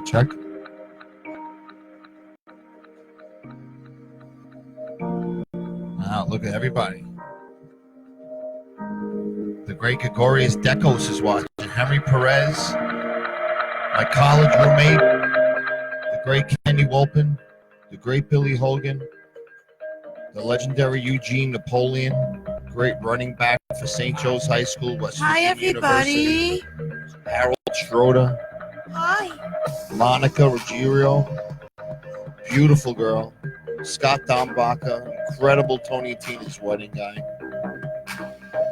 Check. Wow, look at everybody. The great Gregorius Dekos is watching. Henry Perez, my college roommate, the great Kenny Wolpin, the great Billy Hogan, the legendary Eugene Napoleon, great running back for St. Joe's High School, West Virginia everybody. University. Harold Schroeder. Hi. Monica Ruggiero, beautiful girl. Scott Dombaca, incredible Tony and Tina's wedding guy.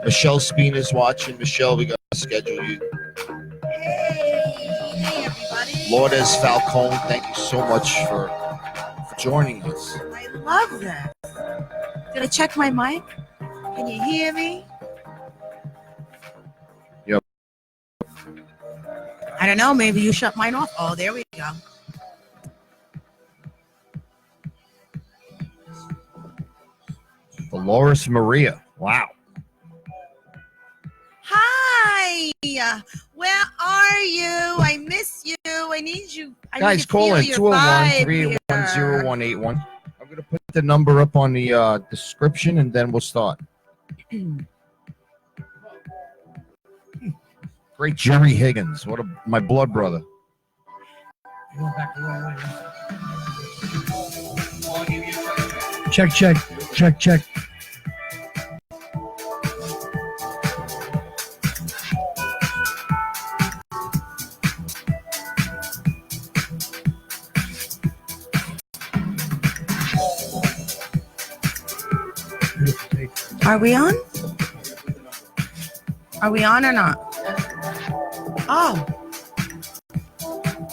Michelle Spina's watching. Michelle, we got to schedule you. Hey, everybody. Lourdes Falcone, thank you so much for joining us. I love this. Did I check my mic? Can you hear me? Yep. I don't know. Maybe you shut mine off. Oh, there we go. Dolores Maria. Wow. Hi. Where are you? I miss you. I need you. Guys, call in 201-310-0181. I'm going to put the number up on the description, and then we'll start. Great Jerry Higgins. My blood brother. Going back the wrong way. Check. Are we on? Are we on or not? Oh.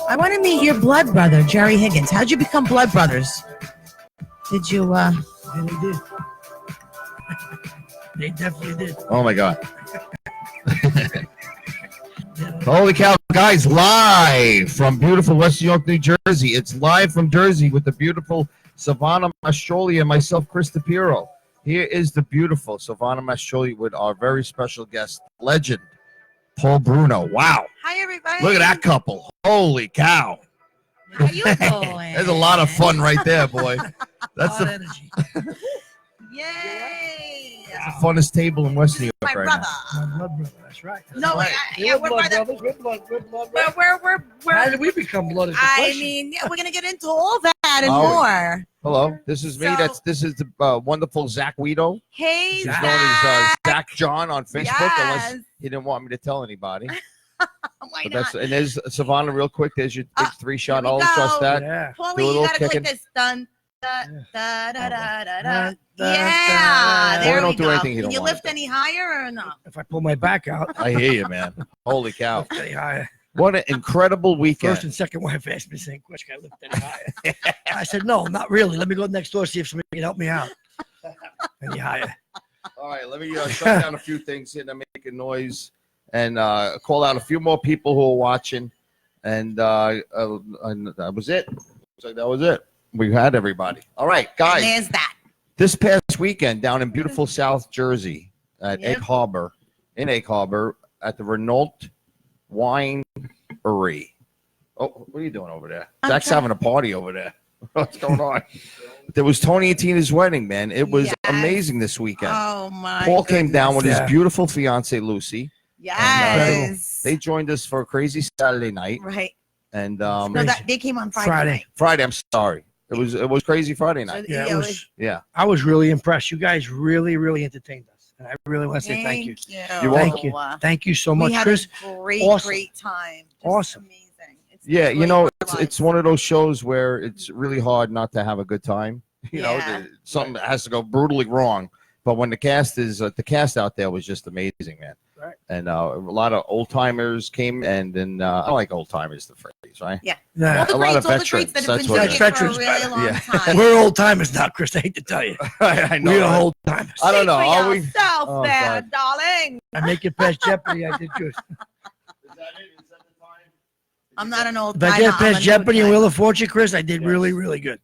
I want to meet your blood brother, Jerry Higgins. How'd you become blood brothers? Did you, Yeah, they did. They definitely did. Oh, my God. Holy cow, guys, live from beautiful West York, New Jersey. It's live from Jersey with the beautiful Silvana Mastrolia and myself, Chris DePierro. Here is the beautiful Silvana Mastrolia with our very special guest, legend, Paul Bruno. Wow. Hi, everybody. Look at that couple. Holy cow. How you doing? There's a lot of fun right there, boy. That's the energy. Yay. That's the funnest table in West New York My right brother. My blood brother. That's right. No, right. yeah, we're blood brother. brothers. We're blood We're, brothers. we're, How did we become blood? I mean, yeah, we're going to get into all that and Oh. more. Hello, this is me. So- This is the wonderful Zach Guido. Hey, He's known Zach. as Zach John on Facebook, Yes. unless he didn't want me to tell anybody. Why But not? and there's Silvana, real quick. There's your big 3-shot. here we All go. trust that. Yeah. Paulie, Do a you little gotta click kicking. this. Done. Da, da, da, da, da, da. Da, Yeah, da. there Paulie we don't do go. anything he Can don't you wanna lift do. any higher or no? If I pull my back out, I hear you, man. Holy cow! lift any higher. What an incredible weekend. First and second wife asked me the same question. Can I lift any higher? I said, no, not really. Let me go next door, see if somebody can help me out. Any higher. All right, let me shut down a few things here that make a noise and call out a few more people who are watching. And that was it. So that was it. We had everybody. All right, And guys. there's that. This past weekend down in beautiful South Jersey at Yep. Egg Harbor, at the Renault Winery. Oh, what are you doing over there? Zach's Okay. having a party over there. What's going on? There was Tony and Tina's wedding, man. It was Yes. amazing this weekend. Oh my. Paul came down with his Yeah. beautiful fiance Lucy. Yes. They joined us for a crazy Saturday night, Right. and No, that they came on Friday. Friday. Friday. I'm sorry, it was crazy Friday night. Yeah, Yeah, it was, Yeah, I was really impressed. You guys really, really entertained us. And I really want to say thank you. You're Thank you. Thank you so much, We had Chris. a great, Awesome. great time. Just Awesome. Amazing. It's yeah. the You joy know, of it's our it's lives. one of those shows where it's really hard not to have a good time. You know, Yeah. something has to go brutally wrong. But when the cast out there was just amazing, man. Right. And a lot of old timers came, and then I like old timers, the phrase, right? Yeah. All the a lot of greats, all the greats veterans, that have that's been what doing it it is. for a Veterans, really long yeah. time. We're old timers now, Chris. I hate to tell you. I know. We're right? old timers. I don't know. Speak for Are we? yourself Oh, there, God. darling. I make it past Jeopardy. I did good. Is that it? Is that the time? I'm not an old If I timer, get I'm past a new Jeopardy and timer. Wheel of Fortune, Chris, I did Yes. really, really good.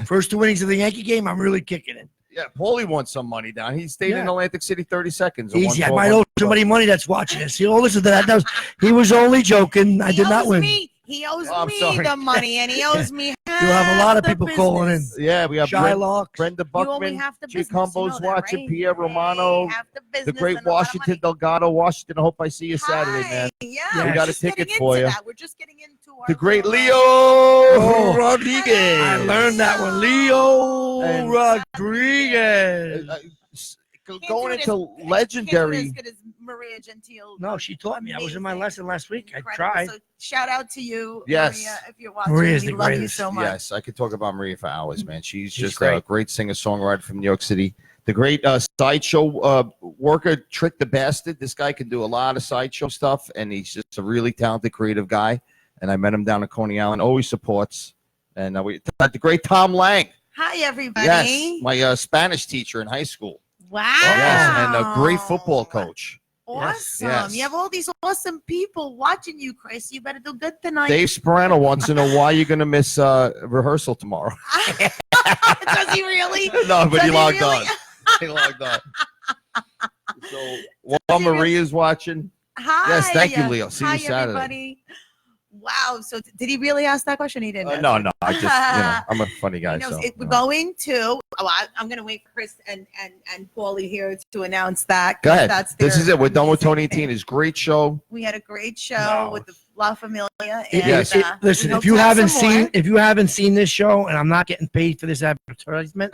First 2 innings of the Yankee game, I'm really kicking it. Yeah, Paulie won some money down. He stayed in Yeah. Atlantic City 30 seconds. and won Easy. I 12 might owe somebody money that's watching this. He'll listen to that. He was only joking. I He did not owes win. He owes Oh, I'm me sorry. the money, and he owes me. You'll have a lot of half the people calling in. business. Yeah, we have Shylock. Brenda You owe me Buckman, half the Chick business. You Humbo's know that, watching, right? Pierre Romano, Hey, half the the business great and a lot of Washington money. Delgado. Washington, I hope I see you Saturday, Hi. man. Yeah, We we're got a just ticket getting for into you. that. We're just getting into our The great little, Leo Oh. Rodriguez. I learned that one. Leo And- Rodriguez. Can't Going do it into as- Can't do it legendary. as good as Maria Gentile. No, she taught me. I was in my Amazing. lesson last week. I Incredible. tried. So shout out to you, Yes. Maria, if you're watching. Maria's we the love you greatest. so much. Yes, I could talk about Maria for hours, man. She's She's just a great. great singer-songwriter from New York City. The great sideshow worker, Trick the Bastard. This guy can do a lot of sideshow stuff, and he's just a really talented, creative guy. And I met him down at Coney Island. Always supports. And we had the great Tom Lang. Hi, everybody. Yes, my Spanish teacher in high school. Wow. Yes, and a great football coach. Awesome. Yes. You have all these awesome people watching you, Chris. You better do good tonight. Dave Sperano wants to know why you're going to miss rehearsal tomorrow. Does he really? No, but Does he he logged really? on. He logged on. So while he really? Maria's watching, Hi. Yes, thank you, Leo. See you Hi, Saturday. everybody. Wow. So did he really ask that question? He didn't. no, I just, I'm a funny guy. He knows So it. We're going to. I'm going to wait for Chris and Paulie here to announce that. Go ahead. That's This is it. We're done with amazing Tony and thing. Tina's great show. We had a great show No. with the La Familia. And, Yes. Listen, we if you hope to have haven't some more. seen this show, and I'm not getting paid for this advertisement,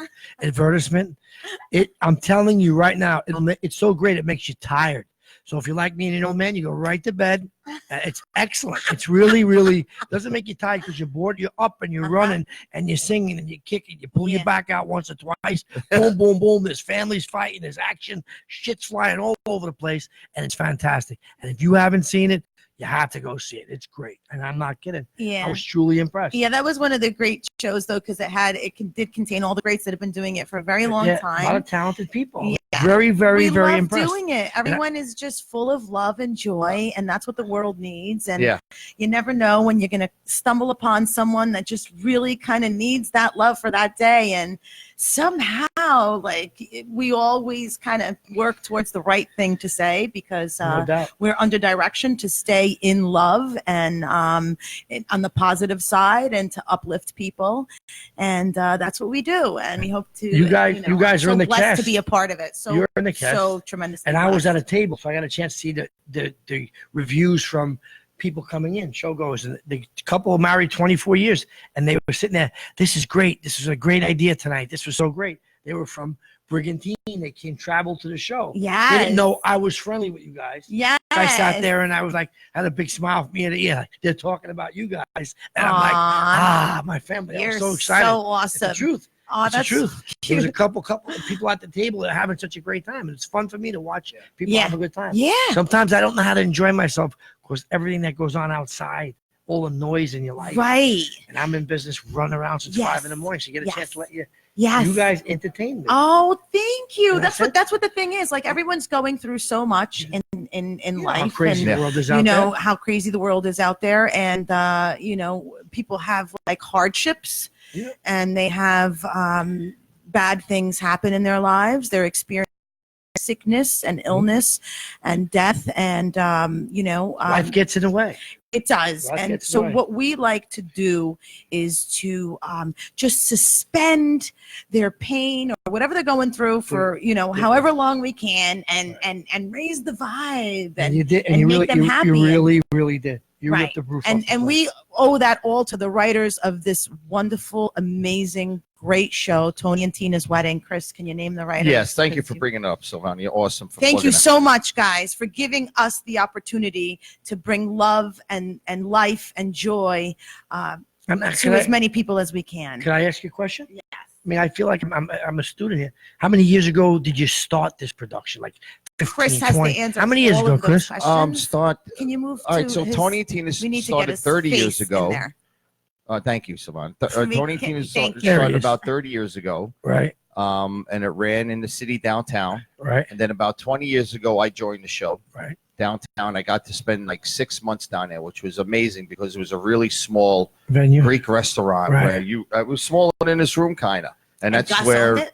I'm telling you right now, it's so great it makes you tired. So if you like me and an old man, you go right to bed. It's excellent. It's really, really doesn't make you tired because you're bored. You're up and you're running and you're singing and you're kicking. You pull your back out once or twice. Boom, boom, boom. There's families fighting. There's action. Shit's flying all over the place, and it's fantastic. And if you haven't seen it, you have to go see it. It's great, and I'm not kidding. Yeah. I was truly impressed. Yeah, that was one of the great shows, though, because it did contain all the greats that have been doing it for a very long Yeah, time. A lot of talented people. Yeah. Very, very, we very love impressed. doing it. Everyone is just full of love and joy, and that's what the world needs. And Yeah. you never know when you're going to stumble upon someone that just really kind of needs that love for that day. And somehow, we always kind of work towards the right thing to say because No doubt. we're under direction to stay in love and on the positive side and to uplift people. And that's what we do. And we hope to. You guys are so in the blessed cast. to be a part of it. So You're in the cast. So tremendously. And I was blessed. at a table, so I got a chance to see the reviews from people coming in, showgoers. And the couple married 24 years, and they were sitting there. This is great. This was a great idea tonight. This was so great. They were from Brigantine. They came travel to the show. Yes. They didn't know I was friendly with you guys. Yes. I sat there and I was like, had a big smile from ear to ear. Like, they're talking about you guys, and I'm like, my family. You're I'm so excited. so awesome. It's the truth. Oh, It's that's the truth. cute. There's a couple of people at the table that are having such a great time. And it's fun for me to watch people have a good time. Yeah. Sometimes I don't know how to enjoy myself because everything that goes on outside, all the noise in your life. Right. And I'm in business, run around since 5 in the morning. So you get a chance to let you guys entertain me. Oh, thank you. And That's what the thing is. Like everyone's going through so much in life. How crazy and, the world is out there. how crazy the world is out there. And people have like hardships and they have bad things happen in their lives. They're experiencing sickness and illness and death and life gets in the way. It does. And so what we like to do is to just suspend their pain or whatever they're going through for however long we can and raise the vibe and make them happy. You really did. You ripped the roof off. And we owe that all to the writers of this wonderful, amazing, great show, Tony and Tina's Wedding. Chris, can you name the writers? Yes, thank you for bringing it up, Silvana. You're awesome. Thank you so much, guys, for giving us the opportunity to bring love and life and joy to as many people as we can. Can I ask you a question? Yes. I mean, I feel like I'm a student here. How many years ago did you start this production? Like 15, Chris has 20? the answer. How many years ago, Chris? Can you move? All right, so Tony and Tina started 30 years ago. Thank you, Silvana. Tony and Tina started about 30 years ago. Right. And it ran in the city downtown. Right. And then about 20 years ago, I joined the show. Right. Downtown. I got to spend like 6 months down there, which was amazing because it was a really small venue, Greek restaurant where it was smaller than this room, kind of. And that's where,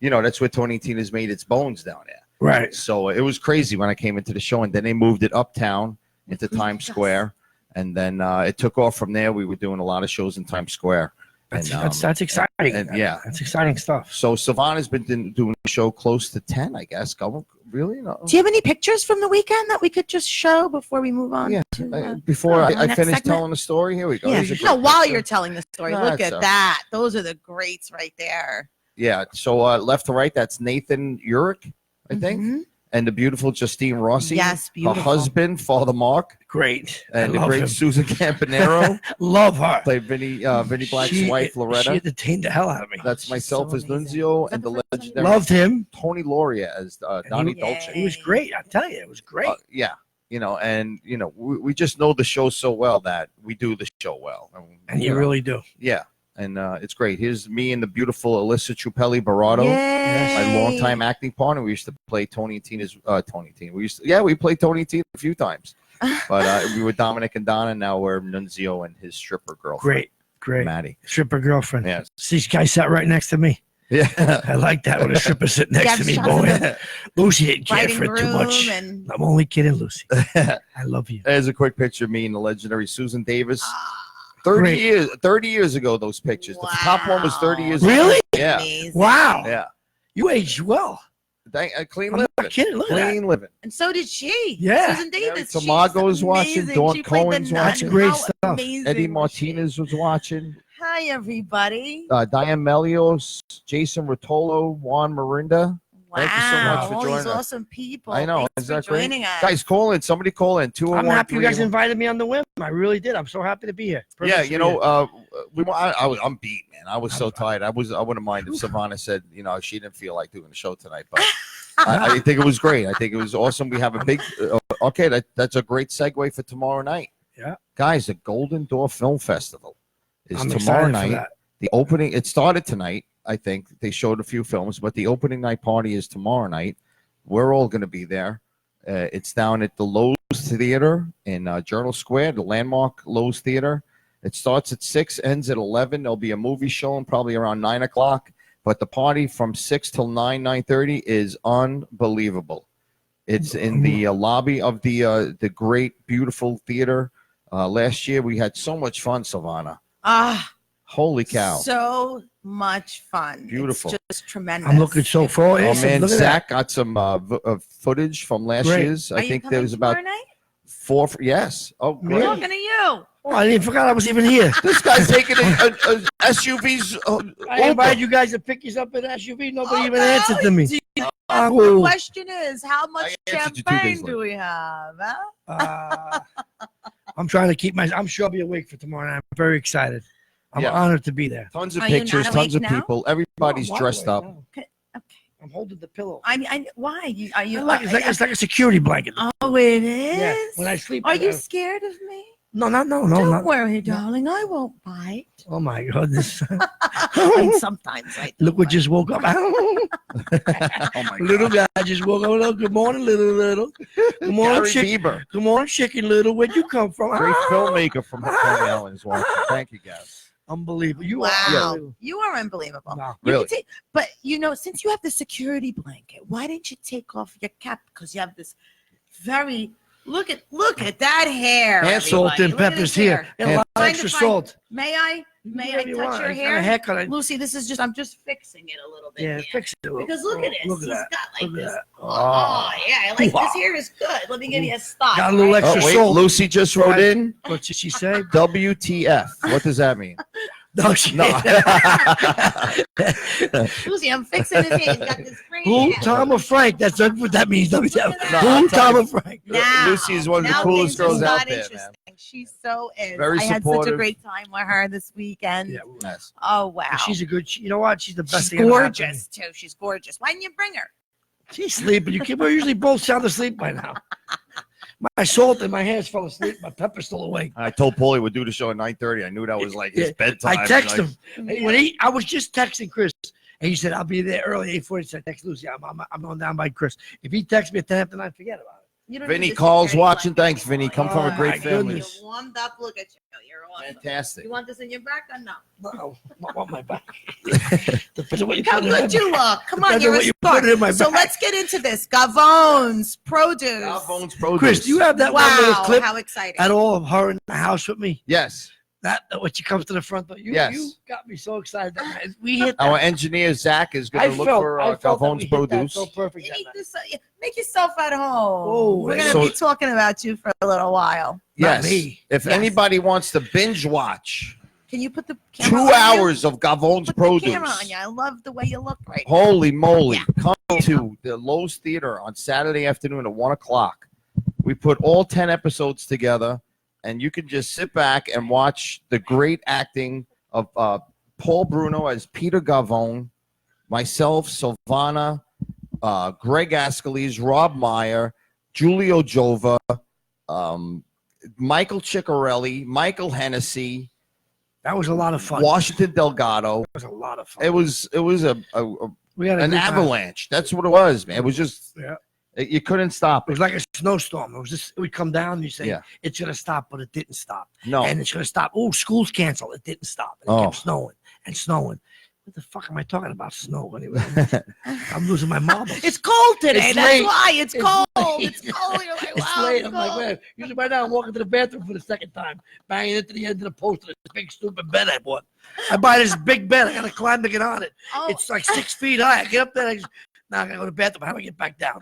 that's where Tony and Tina's made its bones down there. Right. So it was crazy when I came into the show, and then they moved it uptown into Times Square. And then it took off from there. We were doing a lot of shows in Times Square. That's exciting. That's exciting stuff. So Silvana's been doing the show close to 10, I guess. Really? No. Do you have any pictures from the weekend that we could just show before we move on? Yeah. Before I finish telling the story, here we go. Yeah. While you're telling the story, look at that. Those are the greats right there. Yeah. So left to right, that's Nathan Urich, I think. Mm-hmm. And the beautiful Justine Rossi. Yes, beautiful. Her husband, Father Mark. Great. And the great Susan Campanero. Love her. Played Vinny Black's wife, Loretta. She entertained the hell out of me. That's myself as Nunzio and the legendary. Loved him. Tony Lauria as Donnie Dolce. He was great. I tell you, it was great. We just know the show so well that we do the show well. And you really do. Yeah. And it's great. Here's me and the beautiful Alyssa Trupelli Barato, my longtime acting partner. We used to play Tony and Tina's Tony and Tina. We played Tony and Tina a few times, but we were Dominic and Donna. Now we're Nunzio and his stripper girlfriend. Great, Maddie, stripper girlfriend. Yes, this guy sat right next to me. Yeah, I like that when a stripper sitting next to me, boy. Lucy didn't care for it too much. I'm only kidding, Lucy. I love you. There's a quick picture of me and the legendary Susan Davis. 30 years ago, those pictures. Wow. The top one was 30 years ago. Really? Yeah. Amazing. Wow. Yeah. You aged well. Clean I'm living. not kidding. Look at Clean living. And so did she. Yeah. Susan Davis. Tamago's watching. Dawn Cohen's watching. Great stuff. Eddie Martinez was watching. Hi, everybody. Diane Melios, Jason Rotolo, Juan Marinda. Wow. Thank you so much for all joining these us. awesome people. I know. Thanks Is that for joining us. Guys, call in. Somebody call in. I'm happy you guys invited me on the whim. I really did. I'm so happy to be here. Yeah, I'm beat, man. I was so tired. I wouldn't mind if Silvana said, she didn't feel like doing the show tonight, but I think it was great. I think it was awesome. We have a big. That's a great segue for tomorrow night. Yeah, guys, the Golden Door Film Festival is I'm tomorrow night. For that. The opening. It started tonight. I think they showed a few films, but the opening night party is tomorrow night. We're all going to be there. It's down at the Lowe's Theater in Journal Square, the landmark Lowe's Theater. It starts at 6, ends at 11. There'll be a movie showing probably around 9 o'clock. But the party from 6 till 9:30 is unbelievable. It's in the lobby of the great, beautiful theater. Last year, we had so much fun, Silvana. Holy cow. So much fun. Beautiful. It's just tremendous. I'm looking so forward. Oh, man, Zach got some footage from last year's. I think there was about Yes. Oh, Me? great. Talking to you. Oh, I didn't forget I was even here. This guy's taking a SUV's. I invited you guys to pick us up in an SUV. Nobody even no. answered to me. The Oh, question is, how much I answered you 2 days champagne do we have? Huh? I'm trying to keep I'm sure I'll be awake for tomorrow night. I'm very excited. I'm Yeah. honored to be there. Tons of Are you pictures, not tons of awake now? people. Everybody's No, I'm dressed wide up. awake now. Okay. I'm holding the pillow. Why? Are you? It's like a security blanket. Oh, it is. Yeah. When I sleep. Are you scared of me? No, Don't not. worry, darling. I won't bite. Oh my goodness. And sometimes I do. Look what just woke up. Oh my Little guy just woke up. Hello, good morning, little. Good morning, Gary chicken. Bieber, Good morning, chicken little. Where'd you come from? great Ah! filmmaker from Coney Island is watching. Thank you, guys. Unbelievable. You Wow, are unbelievable. you are unbelievable. Wow. You Really? can but since you have the security blanket, why didn't you take off your cap? Because you have this very look at that hair. And Salt everybody. and Look at peppers his here. hair. And a lot of Find extra it, find- salt. May I Whatever you touch want. your I got a hair? haircut. Lucy, I'm just fixing it a little bit. Yeah, here. fix it. Because look at this. Look at He's that. got like Look at this. that. Oh, yeah, I like Wow. this hair is good. Let me give you a style. Got a little right? extra Oh, wait, salt. Lucy just wrote in What did she say? WTF. What does that mean? No, she No. Lucy, I'm fixing his hair. He's got this great Who, hair. Tom or Frank? That's not what that means. No, Who, I'm Tom telling or you. Frank? Now, Lucy is one of the now coolest things girls just out got there, man. interesting. She so is. Very I had such a supportive. great time with her this weekend. Yeah, Yes. Oh wow, she's a good. You know what? She's the best she's thing. ever happened to me. gorgeous too. She's gorgeous. Why didn't you bring her? She's sleeping. We're usually both sound asleep by now. My salt and my hands fell asleep. My pepper's still awake. I told Paulie we'd do the show at 9:30. I knew that was like his bedtime. I text Like, him. I was just texting Chris, and he said, "I'll be there early 8:40." So I text Lucy. I'm going down by Chris. If he texts me at 10 after 9, forget about it. You don't Vinny need the calls security watching. blanket Thanks, Vinny. Come anymore. from a great my family. goodness. You're warmed up. Look at you. You're awesome. Fantastic. You want this in your back or no? No, I want my back. Depends on what you How put in my good you look. Come on, Depends you're on a what you star. put in my So back. let's get into this. Gavon's produce. Alphonse Produce. Chris, do you have that one little Wow, clip how exciting. at all of her in the house with me? Yes. That when she comes to the front door. You got me so excited. That night. We hit that. Our engineer Zach is going to look for I felt that Alphonse we hit that Produce. so perfect. You that need night. this, make yourself at home. Oh, We're going so- to be talking about you for a little while. Not Yes. me. If Yes. anybody wants to binge watch Can you put the 2 camera on you? hours of Gavon's Put Produce. the camera on you. I love the way you look right now. Holy moly. Yeah. Come to the Lowe's Theater on Saturday afternoon at 1 o'clock. We put all 10 episodes together, and you can just sit back and watch the great acting of Paul Bruno as Peter Gavone, myself, Silvana, Greg Ascalese, Rob Meyer, Giulio Jova, Michael Ciccarelli, Michael Hennessy, That was a lot of fun. Washington Delgado. That was a lot of fun. It was We had an good time. avalanche. That's what it was, man. It was just Yeah. you couldn't stop It it. was like a snowstorm. It was just it would come down. And you say Yeah. it's gonna stop, but it didn't stop. No, And it's gonna stop. Oh, school's canceled. It didn't stop. And it Oh. kept snowing and snowing. What the fuck am I talking about? Snow anyway. I'm losing my marbles. It's cold today. It's That's late. why it's It's cold. late. It's cold. You're like, It's wow, late. it's I'm like, cold. man. Usually by now I'm walking to the bathroom for the second time, banging into the end of the post of this big stupid bed I bought. I buy this big bed. I gotta climb to get on it. Oh, It's like 6 feet high. I get up there. Now I gotta go to the bathroom. How do I get back down?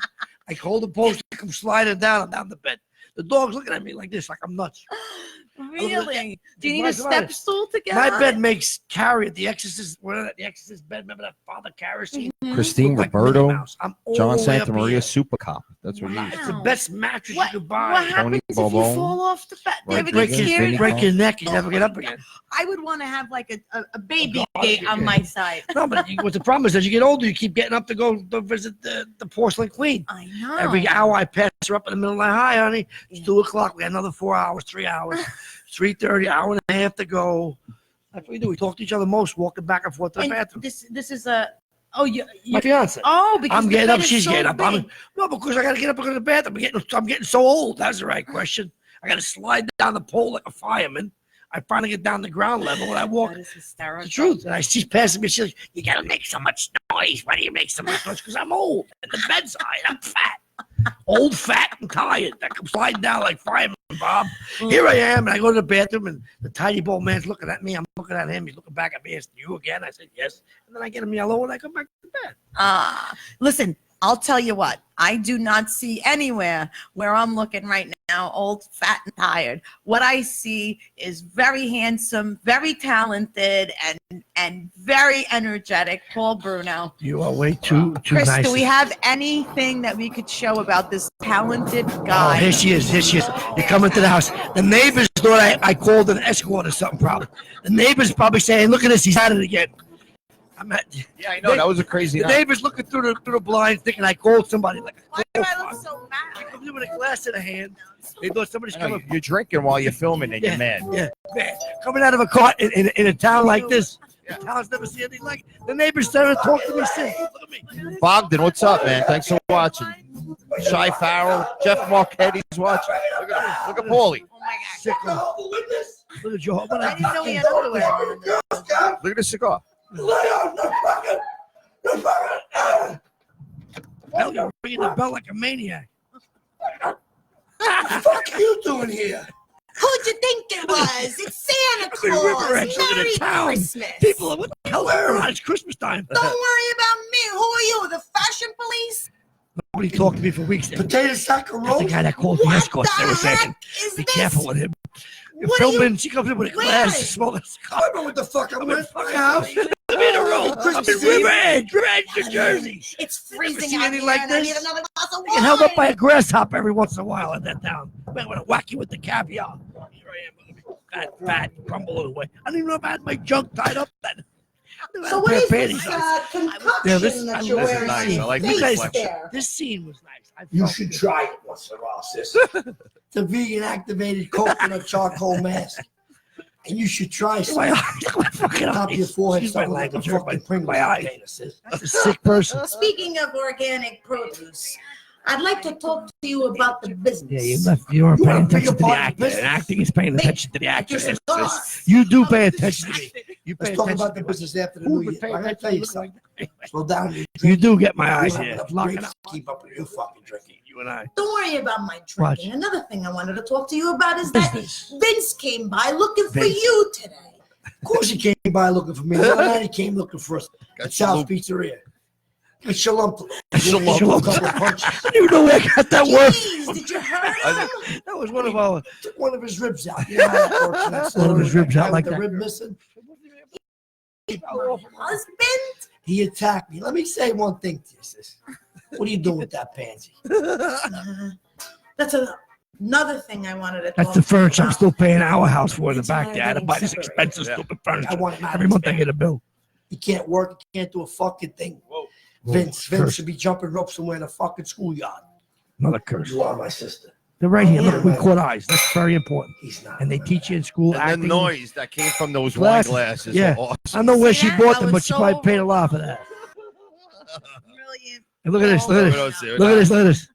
I hold the post. I come sliding down. I'm down the bed. The dog's looking at me like this, like I'm nuts. really? Do you need a What's the matter? step stool to get My on bed it? makes Carrie, the Exorcist, the Exorcist bed. Remember that Father Carrie scene? Mhm. Christine Looked like Mickey Roberto, Mouse. I'm all John the way up Santamaria, here. Super Cop. That's what he Wow. is. It's the best mattress What, you could what buy. happens if you Bobone. fall off the bed? Do you Right, ever break, get Vinny scared? Vinny. break your neck, you never get up again. I would want to have like a baby God, gate yeah. on my side. No, but what the problem is, as you get older, you keep getting up to go visit the porcelain queen. I know. Every hour I pass her up in the middle of the night. Hi, honey. It's Yeah. 2 o'clock. We got another 4 hours, 3 hours, 3:30, hour and a half to go. That's what we do. We talk to each other most, walking back and forth to the And bathroom. this is a you My fiance. oh because I'm the getting bed up. is She's so getting up. big. No, because I got to get up and go to the bathroom. I'm getting so old. That's the right question. I got to slide down the pole like a fireman. I finally get down the ground level and I walk. That is hysterical. The truth. And she's passing me. She's like, "You got to make so much noise. Why do you make so much noise?" Because I'm old and the bed's high. I'm fat. Old, fat, and tired. I come sliding down like fireman, Bob. Here I am, and I go to the bathroom, and the tiny bald man's looking at me. I'm looking at him. He's looking back at me. Is you again? I said, yes. And then I get him yellow, and I come back to bed. Listen, I'll tell you what, I do not see anywhere where I'm looking right now, old, fat, and tired. What I see is very handsome, very talented, and very energetic Paul Bruno. You are way too Chris, nice. do we have anything that we could show about this talented Oh, guy? here she is. Here she is. You're coming to the house. The neighbors thought I called an escort or something, probably. The neighbors probably saying, look at this, he's at it again. Yeah, I know. That was a crazy The night. neighbors looking through the blinds thinking I called somebody. Like, Why do I look so I mad? come in with a glass in a hand. They thought somebody's I know, coming. you're drinking while you're filming and you're mad. Yeah, man. Coming out of a car in a town like this. The town's never seen anything like it. The neighbors started talking to me since. Look at me. Bogdan, what's up, man? Thanks for watching. Shy Farrell, Jeff Marquette's watching. Look at him. Look at Paulie. Oh my Sicko. Look at Joe. God. I didn't know he had underwear on. Look at the cigar. Hell, you're ringing the bell like a maniac. What the fuck are you doing here? Who'd you think it was? It's Santa Big river Claus. action in Merry a town. Christmas. People are, what the hell's going on? It's Christmas time. Don't worry about me. Who are you, the fashion police? Nobody talked to me for weeks. Potato sack of That's the roast? guy that called the What escorts. They were the saying, heck is be this? careful with him. You're What are you filming. She comes in with a glass, wearing? smoking a cigar. I don't know what the fuck I'm in my house. I'm in a room. I'm in River Edge, New Jersey. It's seen freezing out anything here, like and I this? need another glass of I get held up by wine. a grasshopper every once in a while in that town. Man, I'm gonna whack you with the caviar. Here I am, fat, crumbling away. I don't even know if I had my junk tied up then. So what is this concoction Yeah, this- that I you're love this wearing? nice. I like on the your face reflection. there? This scene was nice. I You felt should good. try it once in a while, sis. It's a vegan activated coconut charcoal mask. And you should try Look at my some. eyes. Look at my fucking Top of your eyes. forehead, Excuse my something like a language. fucking Pringles My eyes. container, sis. That's a sick person. Speaking of organic produce, I'd like to talk to you about the business. Yeah, you left. You weren't You paying want a bigger attention to the part of actor. business? And acting is paying attention to the actor. Just Yes, a yes. You do pay attention to me. You pay Let's talk attention about the to me. business after the Who new would year. pay I gotta attention tell to you you something. like that? Slow down. You do get my You eyes have here. enough Locking drinks up. to keep up with your fucking drinking. You and I. Don't worry about my Watch. drinking. Another thing I wanted to talk to you about is that Business. Vince came by looking for Vince. you today. Of course he came by looking for me. The other night he came looking for us Got at Sal's shalumped. Pizzeria. Got shalumped. Shalumped. Shalumped a couple of punches. I don't even know where I got that word. Jeez, did you hurt him? That was one of our. Took one of his ribs out. You know how that works in that One of his store. ribs out Guy like with that. the rib missing. My husband? He attacked me. Let me say one thing to you, sis. What are you doing with that pansy? That's another thing I wanted to That's talk the furniture I'm about. still paying our house for in the It's back all there. I had to getting buy this separated. expensive, Yeah. stupid I furniture. want him out Every of month his I get a bill. He can't work. He can't do a fucking thing. Whoa. Vince Curse. should be jumping ropes somewhere in a fucking schoolyard. Another curse. You are my sister. They're right here. Yeah, Look, we man. caught eyes. That's very important. He's not. And they teach you in school And acting. the noise that came from those Glasses. wine glasses. Yeah. Were awesome. I don't know where See she that? bought I them, was but she so probably paid a lot for that. Brilliant. And look at this. Look at We this. don't see it. Look at this. Look at this.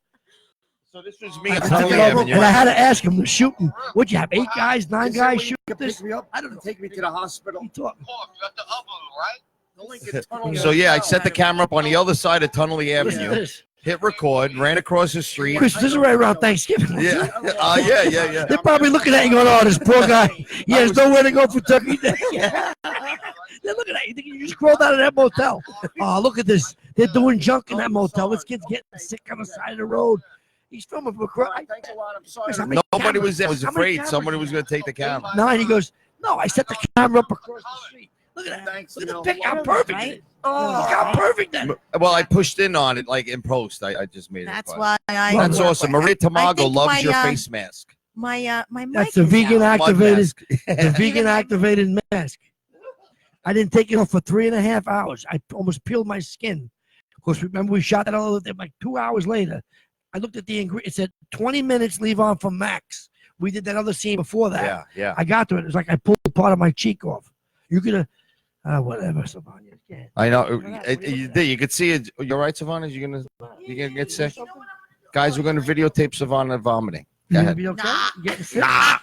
So this was me I and took Tunnel it over, Avenue. and I had to ask him to shoot him. What'd you have? 8 guys, 9 guys shoot this? me up. I don't know. Take me to the hospital. He taught me. So yeah, I set the camera up on the other side of Tunnel Listen to Avenue, this. hit record, ran across the street. Chris, this is right around Thanksgiving. Yeah, yeah. They're probably looking at you going, oh, this poor guy. He has nowhere to go for Turkey Day. They're looking at you thinking you just crawled out of that motel. Oh, look at this. They're doing junk in that motel. This kid's getting sick on the side of the road. He's filming for Thanks a lot. I'm sorry. Chris, how many Nobody cameras- was there. Was how many afraid cameras somebody you was got? going to take the camera. No, and he goes, no, I set the camera up across the street. Look at that. Thanks, Look at you the know. pic. How perfect it is. Oh, Look how perfect that is. Well, I pushed in on it like in post. I just made That's it. why I. That's awesome. Maria Tamago think loves my, your uh, face mask. My mic That's the is vegan out. Mud activated, mask. the vegan activated mask. I didn't take it off for 3.5 hours. I almost peeled my skin. Of course, remember we shot that all over there like 2 hours later. I looked at the ingredients. It said 20 minutes leave on for max. We did that other scene before that. Yeah. I got to it. It was like I pulled part of my cheek off. You could have, whatever, Silvana. Yeah. I know. You could see it. You're right, Savannah. You gonna get sick? Guys, we're gonna videotape Savannah vomiting. You Go gonna ahead. be okay? Nah. You getting sick? Nah.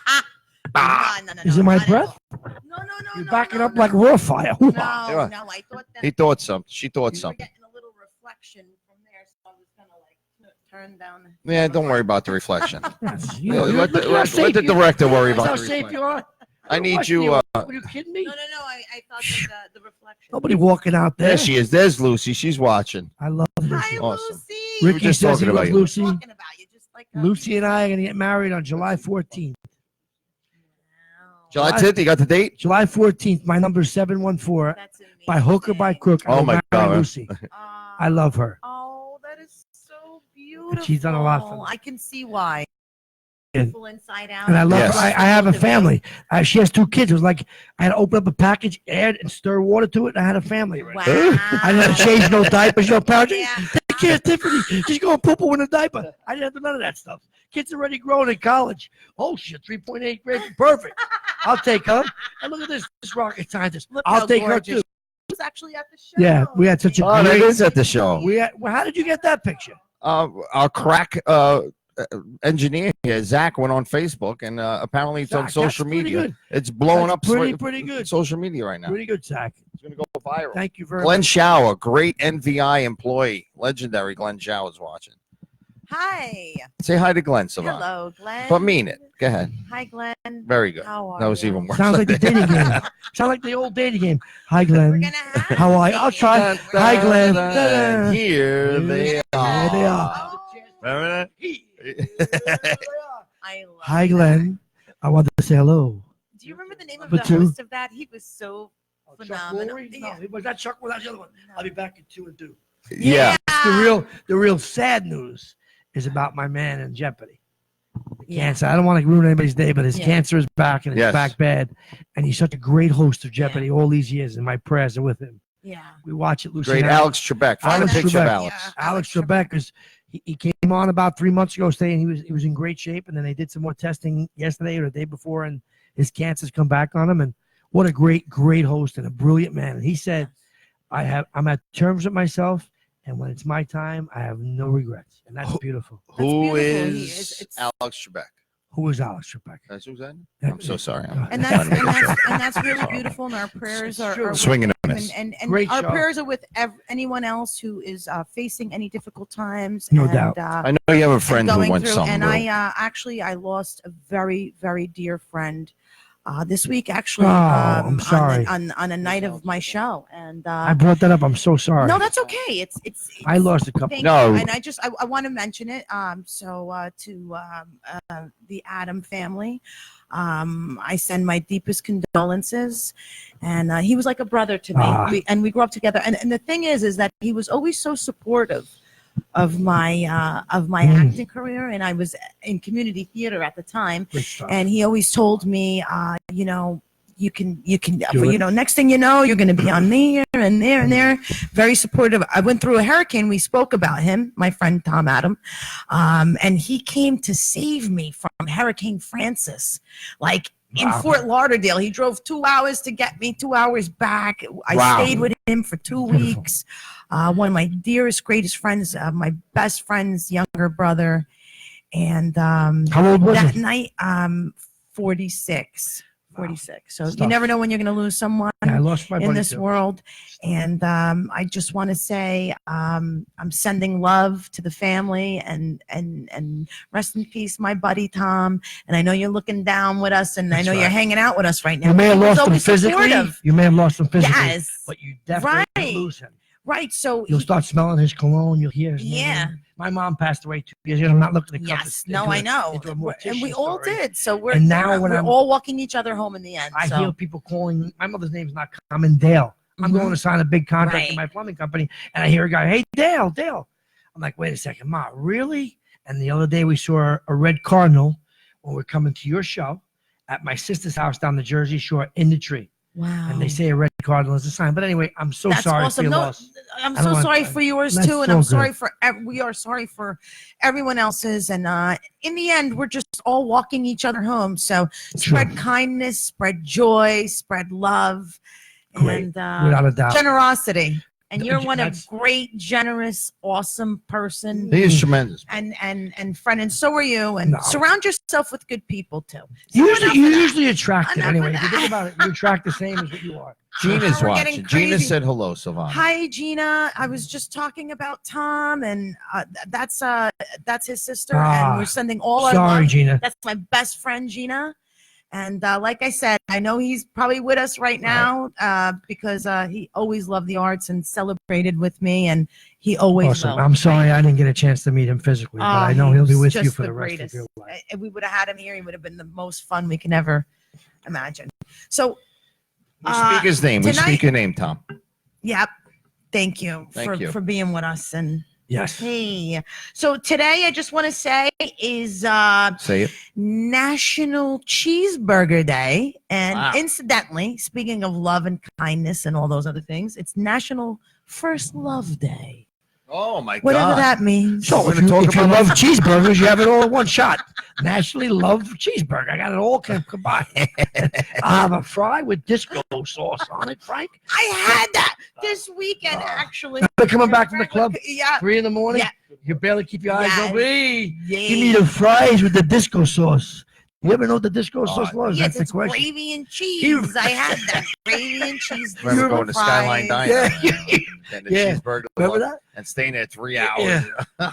No, Is it my not at breath? all. No. You're no, backing no, up no. like raw fire. No, Yeah. no. I thought that He thought something. She thought we were something. getting a little reflection from there, so I was gonna like turn down. Yeah, don't worry about the reflection. Yes, Yeah, let look how the safe you- director worry That's about how the safe reflection. you are. I need Watching you. Are you kidding me? No. I thought that the reflection. Nobody walking out there. There she is. There's Lucy. She's watching. I love Lucy. Hi, Awesome. Lucy. We're Ricky just says he talking about loves you. Lucy. Talking about you, just like Lucy and I are going to get married on July 14th. July 10th. You got the date? July 14th. My number is 714. That's amazing. By hook or by crook, I Oh will my marry God. Lucy. I love her. Oh, that is so beautiful. she's done a lot for me. I can see why. And- Beautiful inside out. And I love Yes. her. I have a family. She has 2 kids. It was like I had to open up a package, add and stir water to it, and I had a family. Wow. I didn't have to change no diapers, parenting. Yeah. Take care of Tiffany. She's going poo-poo in a diaper. I didn't have to do none of that stuff. Kids already grown in college. Oh, she's a 3.8 grade. Perfect. I'll take her. And look at this rocket scientist. Look how I'll take her gorgeous too. She was actually at the show. Yeah, we had such a Oh, that great. is at the show. Well, how did you get that picture? Our crack engineer here, Zach, went on Facebook, and apparently it's on Zach, social that's pretty media. good. It's blowing That's up. pretty good. Social media right now. Pretty good, Zach. It's going to go viral. Thank you very Glenn much. Shower, great NVI employee, legendary Glenn Shower's watching. Hi. Say hi to Glenn, Silvana. Hello, Glenn. But mean it. Go ahead. Hi, Glenn. Very good. How are That was you? even worse. Sounds like the dating game. Sounds like the old dating game. Hi, We're Glenn. gonna have How are you? I'll try. Hi, Glenn. Da-da. Here they are. There they are. Remember that? I love Hi, that. Glenn. I wanted to say hello. Do you remember the name of Number the 2. host of that? He was so phenomenal. No, was that Chuck? Was that the other one? I'll be back in 2 and 2. Yeah. The real sad news is about my man in jeopardy. Yeah. Cancer. I don't want to ruin anybody's day, but his Yeah. cancer is back and it's Yes. back bad. And he's such a great host of Jeopardy all these years, and my prayers are with him. Yeah. We watch it, Lucy. Great and I. Alex Trebek. Find Alex a picture of Trebek. Alex. Yeah. Alex Trebek is he came on about 3 months ago saying he was in great shape, and then they did some more testing yesterday or the day before, and his cancer's come back on him. And what a great host and a brilliant man. And he said, I'm at terms with myself, and when it's my time, I have no regrets. And that's beautiful. Who beautiful. He is is- it's- Alex Trebek? Who is Alex Trebek? That's who's that? Yeah. I'm so sorry. And that's really beautiful. And our prayers are with Swinging him, on us. and Great our show. prayers are with anyone else who is facing any difficult times. No and, doubt. I know you have a friend who going went through. something. And I lost a very, very dear friend this week. Actually, I'm sorry. on a night of my show. And I brought that up. I'm so sorry. no, that's okay. It's I lost a couple. Thank No. you. And I want to mention it. To the Adam family, I send my deepest condolences. And he was like a brother to me. We grew up together. And the thing is that he was always so supportive of my acting career, and I was in community theater at the time. And he always told me, you can, next thing you know, you're going to be on there and there and there. Very supportive. I went through a hurricane. We spoke about him, my friend Tom Adam, and he came to save me from Hurricane Francis. Like in Fort Lauderdale, he drove 2 hours to get me, 2 hours back. I stayed with him for 2 weeks. One of my dearest, greatest friends, my best friend's younger brother. And How old was that he? night, 46. 46. So you Stuff. never know when you're going to lose someone Yeah, I lost my in buddy this too. world. And I just want to say I'm sending love to the family and rest in peace, my buddy Tom. And I know you're looking down with us, and I That's know you're right. hanging out with us right now. You may have He was lost him always physically. supportive. You may have lost him physically. Yes. But you definitely Right. didn't lose him. Right. So You'll start smelling his cologne. You'll hear his Yeah. name. My mom passed away 2 years ago. I'm not looking to cut yes, this no, into I a- know. into a And mortician we all story. did. So we're And now when we're I'm- all walking each other home in the end. I so. hear people calling. My mother's name's not Common Dale. I'm Mhm. going to sign a big contract Right. in my plumbing company, and I hear a guy, "Hey, Dale, Dale." I'm like, "Wait a second, Ma, really?" And the other day we saw a red cardinal when we're coming to your show at my sister's house down the Jersey Shore in the tree. Wow. And they say a red cardinal is a sign. But anyway, I'm so That's sorry awesome. for your No, loss. I'm I don't so want- sorry for yours That's too, and so I'm good. sorry for we are sorry for everyone else's. And in the end, we're just all walking each other home. So spread kindness, spread joy, spread love, Great. and Without a doubt. generosity. And you're one That's- of great, generous, awesome person. He is tremendous. And friend, and so are you. And No. surround yourself with good people too. You're enough of usually attractive Enough anyway. of If you that. think about it, you attract the same as what you are. Gina's We're getting watching. Gina crazy. said hello, Silvana. Hi, Gina. I was just talking about Tom, and that's his sister, Ah, and we're sending all our Sorry, love. Gina. That's my best friend, Gina, And like I said, I know he's probably with us right now because he always loved the arts and celebrated with me, and he always Awesome. will. I'm sorry I didn't get a chance to meet him physically, but I know he'll be with you for the rest of your life. If we would have had him here, he would have been the most fun we can ever imagine. So We speak his name. We tonight- speak your name, Tom. Yep. Thank you Thank you. for being with us. And Yes. hey, so today I just want to say is Say it. National Cheeseburger Day. And Wow. incidentally, speaking of love and kindness and all those other things, it's National First Love Day. Oh my Whatever God. that means. So We're if gonna you, talk if you about- love cheeseburgers, you have it all in one shot. Nationally love cheeseburger. I got it all combined. I have a fry with disco sauce on it, Frank. I had that this weekend, actually. They're coming back from the club, Yeah. 3 a.m. Yeah. You barely keep your eyes Yes. open. Hey, Yeah. give me the fries with the disco sauce. You ever know what the disco sauce was? Yes, That's it's the question. gravy and cheese. I had that gravy and cheese. Remember going to Skyline fries. Diner Yeah. and the Yeah. cheeseburger Remember that? and staying there 3 hours. Yeah.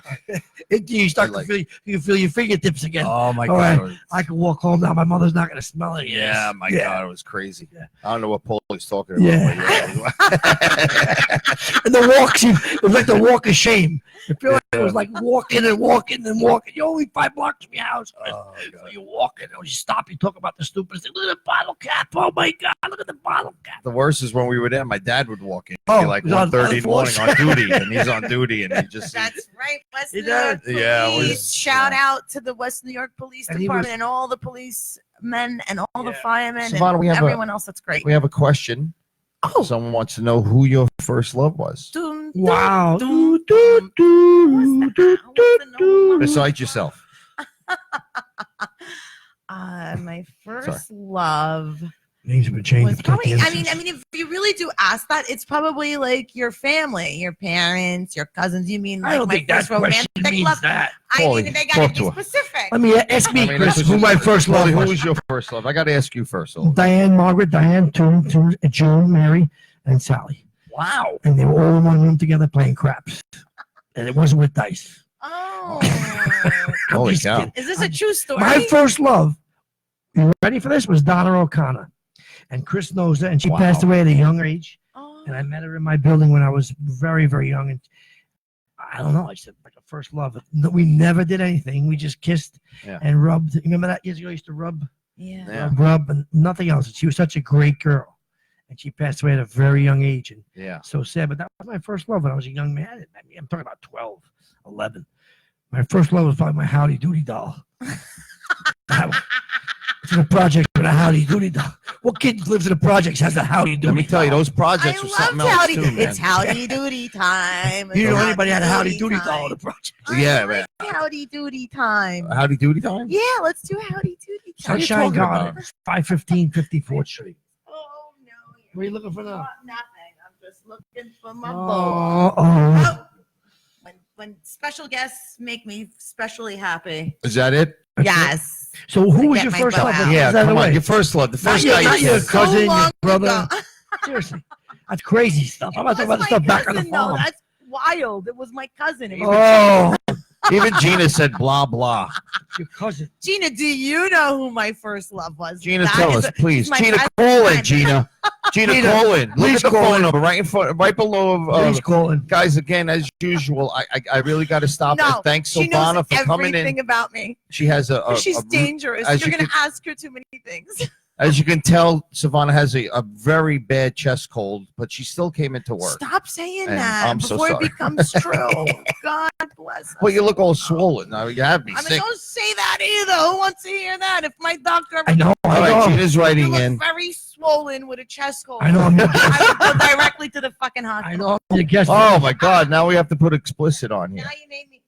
You start Like- to feel, you can feel your fingertips again. Oh my All God. right. it was- I can walk home now. My mother's not going to smell it. Yeah, my God, it was crazy. Yeah. I don't know what Paulie's talking about. Yeah. but yeah. And the walk, it was like the walk of shame. It felt like it was like walking and walking and walking. You're only 5 blocks from your house. Oh, So God. you walk and you stop, you talk about the stupid thing. Look at the bottle cap. Oh my God, look at the bottle cap. The worst is when we were there, my dad would walk in Oh, like he's on 1:30 in the morning force. on duty, and he's on duty, and he just That's right, West He New York does. Yeah, Police. was- Shout out to the West New York Police And he Department was- and all the policemen and all the Yeah. firemen Savannah, and we have everyone else. That's great. we have a question. Oh. Someone wants to know who your first love was, Dun, dun, Wow. dun, Do, dun. do, do, What's do, that? What's the name? besides yourself. My first love Names have been changed. was probably. I mean, if you really do ask that, it's probably like your family, your parents, your cousins. You mean like I don't my think that first question romantic means love? that. I Paulie, mean, they gotta talk to be her. specific. Let me ask me, I mean, Chris, this who is- my first love Paulie, who was. was your first love? I got to ask you first. So. Diane, Margaret, Diane, June, Mary, and Sally. Wow. And they were all in one room together playing craps. And it wasn't with dice. Oh, I'm Holy just cow. kidding. is this a true story? My first love, you ready for this, was Donna O'Connor. And Chris knows that. And she Wow. passed away at a young age. Oh. And I met her in my building when I was very, very young. And I don't know. I said, like a first love. We never did anything. We just kissed Yeah. and rubbed. You remember that years ago? I used to rub, Yeah. Yeah. rub, and nothing else. She was such a great girl. And she passed away at a very young age. And Yeah. so sad. But that was my first love when I was a young man. I mean, I'm talking about 12, 11. My first love was probably my Howdy Doody doll. It's in a project with a Howdy Doody doll. What kid lives in the projects has a Howdy Doody Let me tell you, doll? those projects I were love something else howdy. too, man. It's howdy doody time. You know It's anybody had a Howdy doody Doody doll in time. the project? Yeah, I man. like howdy doody time. Howdy doody time? Yeah, let's do howdy doody time. Sunshine talking about? Gardens, 515 54th Street. Oh no. What are you looking for now? Nothing. I'm just looking for my boy. Oh. Oh. When special guests make me specially happy. Is that it? Yes. So who was Get your my first bow love? out. Yeah, Is that come the on. way? Your first love. The Not first your- guy not you your said. cousin, your long brother. ago. Seriously. That's crazy stuff. I'm not talking about the stuff back on the farm. That's wild. It was my cousin. It was Oh, Even Gina said blah, blah. your cousin. Gina, do you know who my first love was? Gina, That tell is us, please. my Gina, best call in, friend. Gina. Gina, Gina, call in. Look please at the call phone in. number right below. Please call in. Guys, again, as usual, I really got to stop. No, And thanks, she knows Silvana, for coming everything in. about me. She has She's dangerous. as You're you going to can- ask her too many things. as you can tell, Silvana has a very bad chest cold, but she still came into work. Stop saying And that I'm so before sorry. it becomes true. God bless us. Well, you look all swollen. Now you have me I mean, sick. don't say that either. Who wants to hear that? If my doctor ever I know. All I right, know. Gina's you writing look in. very swollen with a chest cold, I know. I would go directly to the fucking hospital. I know. You guessed Oh my God! Now we have to put explicit on here.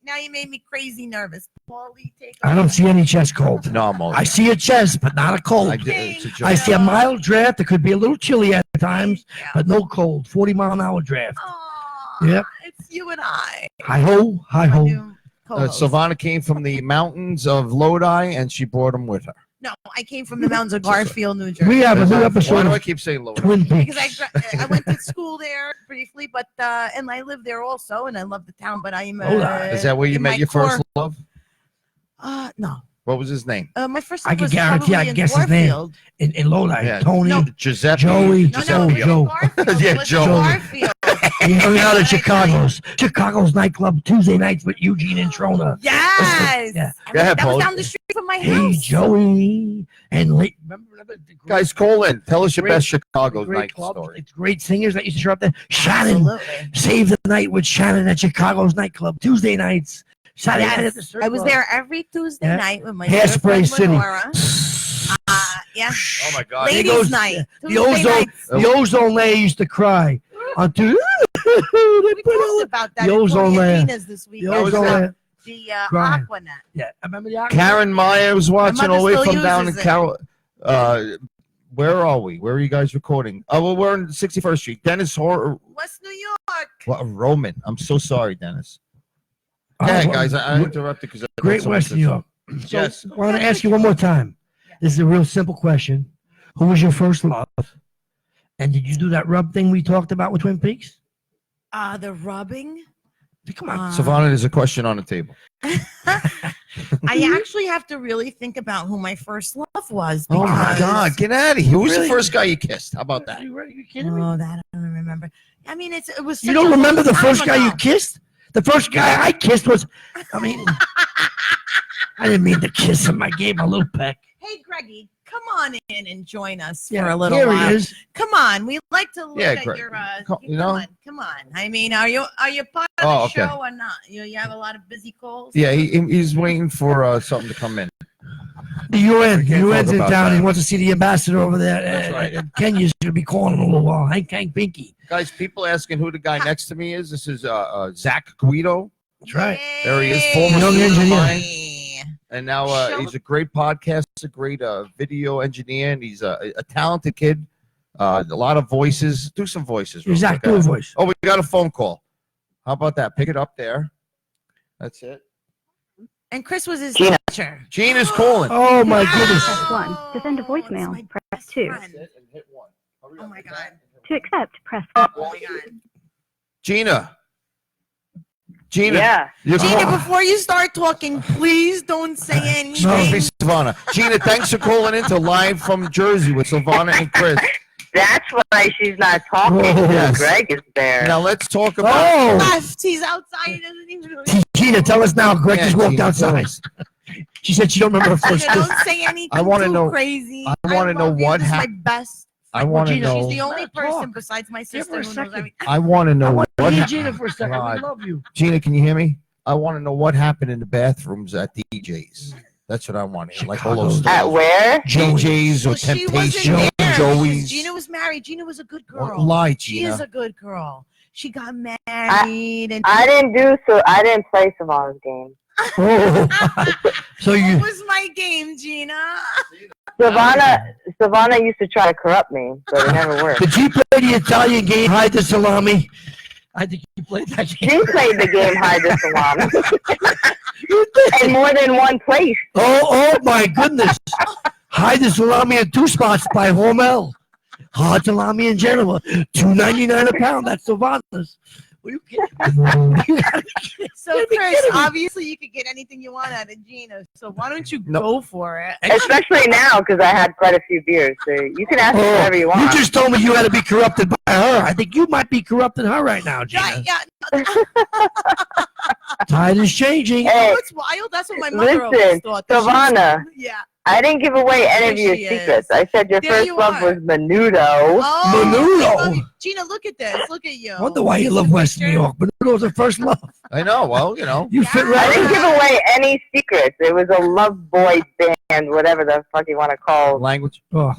Now you made me crazy nervous. Paulie, take I don't see any chest cold. No, I'm I see a chest, but not a cold. I did, it's a joke. I see a mild draft. It could be a little chilly at times, Yeah. but no cold. 40-mile-an-hour draft. Aw, Yep. It's you and I. Hi ho, hi my ho. new co-host. Silvana came from the mountains of Lodi, and she brought him with her. No, I came from the mountains of Garfield, New Jersey. We have a new Why episode do I of keep saying Lodi? Twin Peaks. Because I went to school there briefly, but and I lived there also, and I love the town. But I'm Lodi. Is that where you in met my your core- first love? No, What was his name? My first I love can was guarantee I probably can in guess his name. Warfield. In Lodi, Yeah. Tony, No. Giuseppe. Joey, No, Giuseppe. Joe. Garfield. Yeah, It was Joe. in Garfield. You hung out at Chicago's. Chicago's nightclub Tuesday nights with Eugene and Trona. Yes. Yeah. Go ahead, That was Paul. down the street from my Hey, house. Joey, and remember the great, Guys, call in. Tell us your Great- best Chicago great night clubs. story. It's great singers that used to show up there. Shannon Absolutely. saved the night with Shannon at Chicago's nightclub Tuesday nights. Saturday night at the Yes. surf I was club. there every Tuesday Yeah. night with my Hairspray girlfriend City. Lenora. Yeah. Oh my God. There Ladies' goes night. the Tuesday ozone. nights. The ozone layer used to cry on Tuesday. We talked about that the at ozone Tony layer. Andina's this week. The ozone layer. The Crying. Aquanet. Yeah, I remember the Karen Meyer was watching mother all the way still from down in uses it. Carol. Where are we? Where are you guys recording? Oh, well, we're on 61st Street. Dennis West New York. Roman. I'm so sorry, Dennis. Yeah, guys, I interrupted because Great West New York. So, Yes. I want to ask you one more time. This is a real simple question. Who was your first love? And did you do that rub thing we talked about with Twin Peaks? The rubbing. Come on. Savannah, there's a question on the table. I actually have to really think about who my first love was. Oh my because- God, get out of here! Who was Really? the first guy you kissed? How about that? You kidding me? Oh, that I don't remember. I mean, it was. You such don't a remember long the first time guy you ago. kissed? The first guy I kissed was, I mean, I didn't mean to kiss him. I gave him a little peck. Hey, Greggy, come on in and join us Yeah, for a little here while. he is. Come on, we like to look Yeah, at Greg. your. You know? Come on. I mean, are you part of Oh, the okay. show or not? You have a lot of busy calls. Yeah, he's waiting for something to come in. The UN. We The can't UN's talk in about town. that. He wants to see the ambassador over there. That's right. Kenya's going to be calling him in a little while. Hank Pinky. Guys, people asking who the guy next to me is. This is Zach Guido, That's right. There he is, Yay. former Young student of engineer. mine. And now Show- he's a great podcaster, a great video engineer, and he's a talented kid. A lot of voices. Do some voices. real Zach, quick. do a voice. Oh, we got a phone call. How about that? Pick it up there. That's it. And Chris was his Gina. teacher. Gene is calling. Oh, my goodness. Press 1. To send a Oh, it's voicemail, my press best 2. friend. Hit one. Hurry Oh up. my God. To accept, press 4. Oh my God. Gina. Yeah. You're Gina, calling. before you start talking, please don't say Excuse me, anything. Silvana. Gina, thanks for calling in to Live from Jersey with Silvana and Chris. That's why she's not talking. Oh, yes. Greg is there. Now let's talk about. Oh, Left. He's outside. He doesn't even know. Gina, tell us now. Greg Yeah, just walked Gina, outside. She said she don't remember her first Gina, kiss. don't say anything I wanna too know- crazy. I wanna know love you. what This is my hap- best. I want to Gina, know. She's the only Let person talk. besides my Give sister her a who knows second. everything. I want to know I what. need hap- Gina for a second. God. We love you. Gina, can you hear me? I want to know what happened in the bathrooms at DJs. That's what I want to hear. Like all those Chicago. At stores. where? JJ's or Well, she wasn't Temptation, there because Joey's. Gina was married. Gina was a good Don't girl. lie, She is Gina. a good girl. She got married and I didn't do so. I didn't play Savannah's game. Oh. So what you. was my game, Gina? Savannah used to try to corrupt me, but it never worked. Did you play the Italian game, hide the salami? I think you played that game. She played the game Hide the Salami in more than one place. Oh my goodness. Hide the salami in 2 spots by Hormel. Hard salami in Genoa, $2.99 a pound. That's Silvana's. What are you kidding? So, You'd be Chris, kidding me. obviously you could get anything you want out of Gina. So why don't you No. go for it? Especially now, because I had quite a few beers. So you can ask me whatever you You want. just told me you had to be corrupted by her. I think you might be corrupting her right now, Yeah, Gina. yeah. Tide is changing. Hey, It's wild. That's what my mother always listen, thought. that she was- Savannah. Yeah. I didn't give away any of There your she secrets. is. I said your There first you love are. was Menudo. Oh, Menudo. I love you. Gina, look at this. Look at you. I wonder why you love West New York, but it was her first love. I know. Well, you know. You fit I right didn't in. give away any secrets. It was a love boy band, whatever the fuck you want to call. Language. Oh,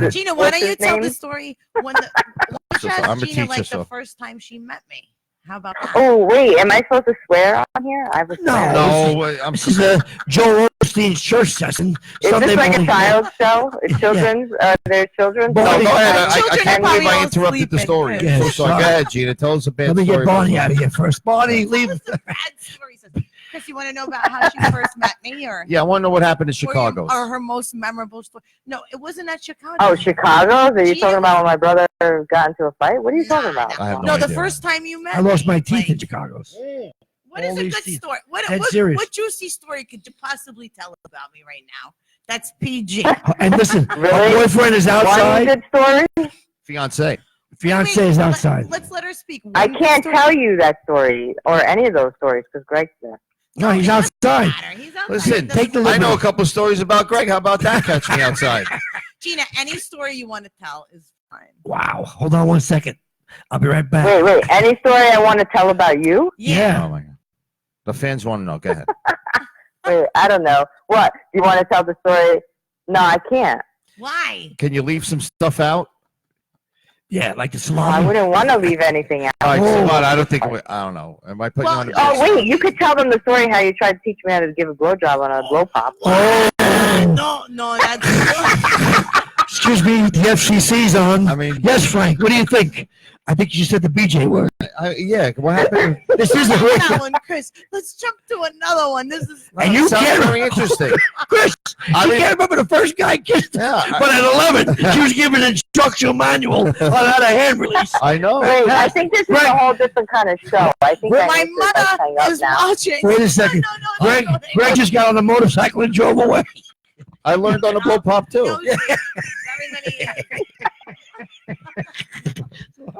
Gina, why What's don't you his tell name? the story when the when she I'm a asked Gina teacher, like so. the first time she met me? How about that? Oh wait, am I supposed to swear on here? I was No. swear. No, I'm. this is a Joe Orstein's church session. Is Sunday this like a morning. child show? It's children's? Their children's? Barney- No, go ahead. I Children can't are believe probably I all interrupted the sleeping. story. Yeah, So sorry. sorry. Go ahead, Gina. Tell us a bad Let me story. get Barney out of here first. Barney, leave. What's the bad story? Says, Chris, you want to know about how she first met me, or Yeah, I want to know what happened in Chicago. or her most memorable story? No, it wasn't at Chicago. Oh, Chicago's? Are you Gina- talking about when my brother got into a fight? What are you talking about? I have No, the idea. first time you met I lost my teeth Like- in Chicago's. me. What is all a these good things. story? Dead serious. What juicy story could you possibly tell about me right now? That's PG. And listen, Really? her boyfriend is One outside. good story? Fiance. Fiance is outside. Let's let her speak. I One good can't story. tell you that story or any of those stories because Greg's there. No, he's It doesn't outside. matter. He's outside. Listen, It doesn't take the matter. I know a couple of stories about Greg. How about that? Catch me outside. Gina, any story you want to tell is fine. Wow. Hold on 1 second. I'll be right back. Wait. Any story I want to tell about you? Yeah. Oh my God. The fans want to know. Go ahead. Wait, I don't know. What? Do you want to tell the story? No, I can't. Why? Can you leave some stuff out? Yeah, like the I salami. wouldn't want to leave anything out. All right, Oh. Silvana, I don't think. I don't know. Am I putting you on the Oh, base? wait. You could tell them the story how you tried to teach me how to give a blowjob on a blow pop. Oh. No, that's Excuse me, the FCC's on. I mean, Yes, Frank. What do you think? I think you said the BJ word. yeah. What happened? This is a that great. one, Chris. Let's jump to another one. This is And you Sounds can't very interesting. Chris, I you mean- can't remember the first guy kissed her. Yeah, But at 11, she was given an instructional manual on how to hand release. I know. Wait, I think this is Greg. a whole different kind of show. I think Greg, I my need to, like, hang mother up is now. watching. Wait a second. No, Greg, Greg just got on the motorcycle and drove away. I learned on the blow pop too. No, very many years.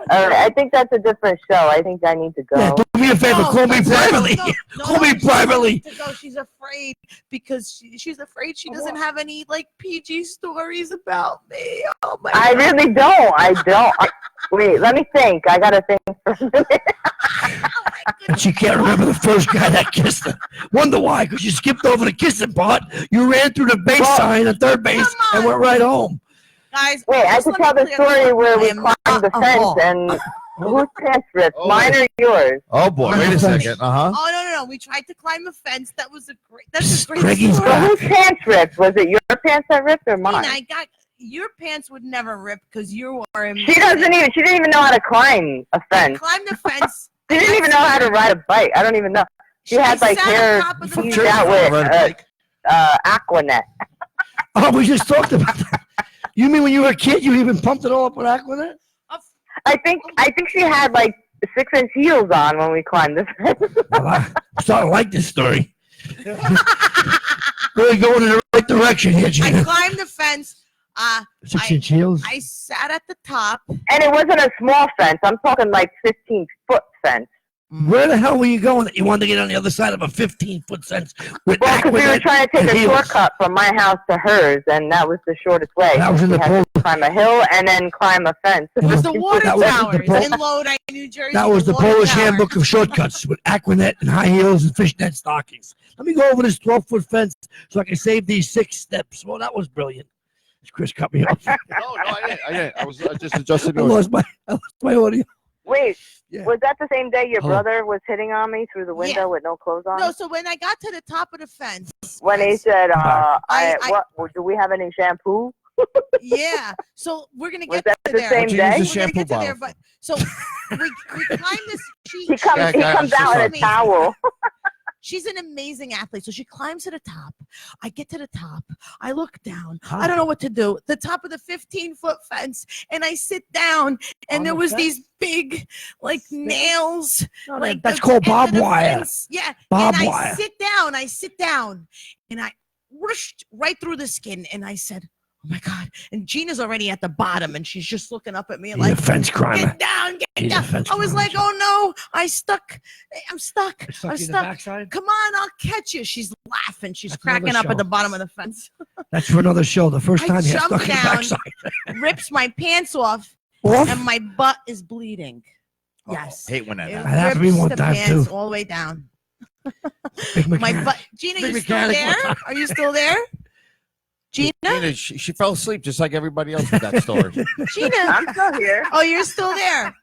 All right, I think that's a different show. I think I need to go. Yeah, do me a favor. No, Call me no, privately. no, Call me she privately. wants to go. She's afraid because she's afraid she doesn't have any like PG stories about me. Oh my I God. really don't. Wait, let me think. I gotta think for a minute. And she can't remember the first guy that kissed her. Wonder why? Because you skipped over the kissing part. You ran through the base Well, sign at third base come and went right home. Guys, Wait, I just could let tell me the clear story where I we am climbed not the a fence whore. and whose pants ripped? Oh. Mine or yours? Oh boy, wait a second. Oh no! We tried to climb a fence. That's a great Greggy's story. back. Whose pants ripped? Was it your pants that ripped or Tina, mine? I got your pants would never rip because you were in. She didn't even know how to climb a fence. Climb the fence. She didn't even know how to ride a bike. I don't even know. She had like sat on hair top of the teased fence. out with Aquanet. Oh, we just talked about that. You mean when you were a kid, you even pumped it all up with Aquanet? I think she had like 6-inch heels on when we climbed the fence. Well, I'm starting to like this story. Really going in the right direction here, I Gina. climbed the fence. 6-inch heels. I sat at the top. And it wasn't a small fence. I'm talking like 15-foot fence. Where the hell were you going that you wanted to get on the other side of a 15-foot fence with Well, because we were Aquanet trying to take and a heels? shortcut from my house to hers, and that was the shortest way. That was in we the had pole. to climb a hill and then climb a fence. It was the water That was the towers pol- in Lodi, New Jersey. That was the water Polish tower. handbook of shortcuts with Aquanet and high heels and fishnet stockings. Let me go over this 12-foot fence so I can save these 6 steps. Well, that was brilliant. Chris cut me off. No, I didn't. I was just adjusting I yours. lost my audio. Wait, Yeah. was that the same day your Oh. brother was hitting on me through the window Yeah. with no clothes on? No, so when I got to the top of the fence, When he said, I- "What? Do we have any shampoo?" yeah. So we're gonna Was get that to the there. same What'd you day? use the We're gonna shampoo get to there, bottle but so we climbed this. He comes Yeah, out in a towel. She's an amazing athlete. So she climbs to the top. I get to the top. I look down. I don't know what to do. The top of the 15-foot fence, and I sit down, On and there the was fence? these big, like nails. No, Like that's the called end of barbed the wire. fence. Yeah. Barbed and wire. I sit down, and I rushed right through the skin, and I said, "Oh my God!" And Gina's already at the bottom, and she's just looking up at me He's like, a fence climber. "Get down, get He's a down." fence I was climber. like, "Oh no, I'm stuck. I'm stuck. Stuck I'm in the stuck. backside? Come on, I'll catch you." She's laughing. She's That's cracking another up at show. the bottom of the fence. That's for another show. The first I time you got jumped stuck in the down. backside. Rips my pants off, Off? and my butt is bleeding. Yes. Hate when that It happens. That happened to me rips one the time, pants too. all the way down. Big My mechanic. butt. Gina, Big you still mechanic there? one time. Are you still there? Gina? Gina, she fell asleep just like everybody else with that story. Gina. I'm still here. Oh, you're still there.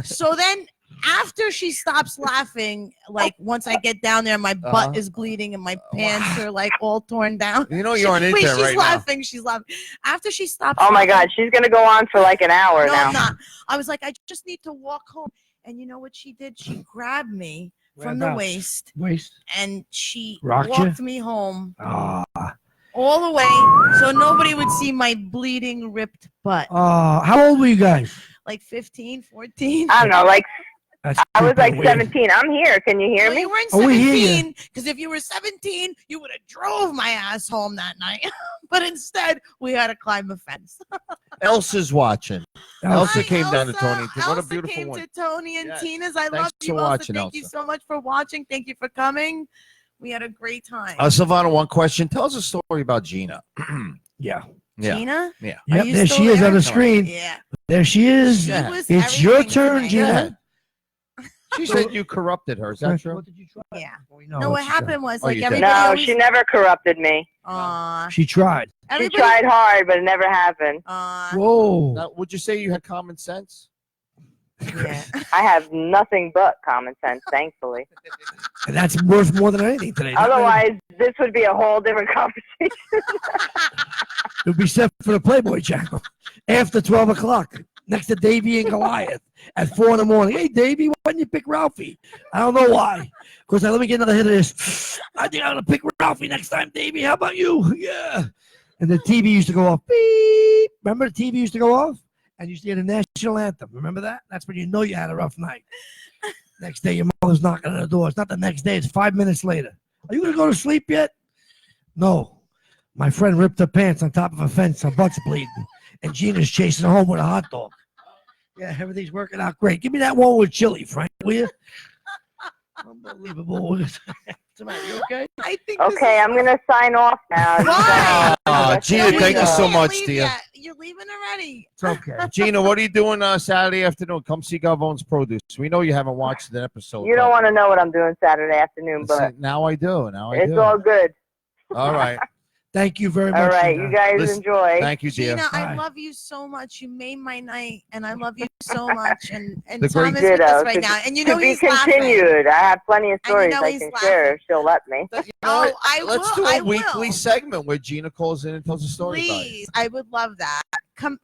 So then after she stops laughing, like once I get down there, my butt Uh-huh. is bleeding and my pants are like all torn down. You know you're on Wait, internet she's right laughing. She's laughing. After she stops. Oh my laughing- God, she's gonna go on for like an hour No, now. I'm not. I was like, I just need to walk home. And you know what she did? She grabbed me from the Whereabouts? waist Waist. and she Rocked walked you? me home Ah. all the way so nobody would see my bleeding, ripped butt. How old were you guys? Like 15, 14. I don't know, like That's I was like weird. 17. I'm here. Can you hear No, me? you weren't Oh, we hear you. 17, because if you were 17, you would have drove my ass home that night. But instead, we had to climb a fence. Elsa's watching. Elsa Elsa came down to Elsa. Tony. What a Elsa beautiful came one. to Tony and Yes. Tina's. I Thanks love you, for Elsa. watching, Thank you Elsa. so much for watching. Thank you for coming. We had a great time. Silvana, one question. Tell us a story about Gina. Yeah. Yeah. Gina? Yeah. Are Yep, you there still she is there? on the screen. Yeah. There she is. She Yeah. was It's your everything to turn, me. Gina. She said you corrupted her. Is that true? What did you try? Yeah. We know No, what she tried. happened was Oh, like you did. everybody No, always. she never corrupted me. Aw. She tried. She Everybody. tried hard, but it never happened. Whoa. Now, would you say you had common sense? Yeah. I have nothing but common sense, thankfully. And that's worth more than anything today. Otherwise, this would be a whole different conversation. It would be set for the Playboy channel after 12 o'clock next to Davy and Goliath at 4 in the morning. Hey, Davy, why didn't you pick Ralphie? I don't know why. Of course, let me get another hit of this. I think I'm going to pick Ralphie next time, Davy. How about you? Yeah. And the TV used to go off. Beep. Remember the TV used to go off? And you used to hear the national anthem. Remember that? That's when you know you had a rough night. Next day, your mother's knocking on the door. It's not the next day. It's 5 minutes later. Are you going to go to sleep yet? No. My friend ripped her pants on top of a fence. Her butt's bleeding. And Gina's chasing her home with a hot dog. Yeah, everything's working out great. Give me that one with chili, Frank, will you? Unbelievable. What's the matter? You okay? I think. Okay, I'm going to sign off now. Why? Oh, Gina, No, thank you so can't much, leave dear. yet. You're leaving already. It's okay. Gina, what are you doing Saturday afternoon? Come see Galvone's Produce. We know you haven't watched the episode. You don't want to know what I'm doing Saturday afternoon, but now I do. Now I it's do. all good. All right. Thank you very much. All right, Gina. you guys Listen, enjoy. Thank you, dear. Gina, I Hi. love you so much. You made my night, and I love you so much. And The great Tom is with us ditto. right now, and you know To be he's laughing. continued. I have plenty of And you stories know I he's can laughing. share if she'll let me. You know Oh, what? I Let's will. do a I weekly will. segment where Gina calls in and tells a story about it. Please, I would love that. Come,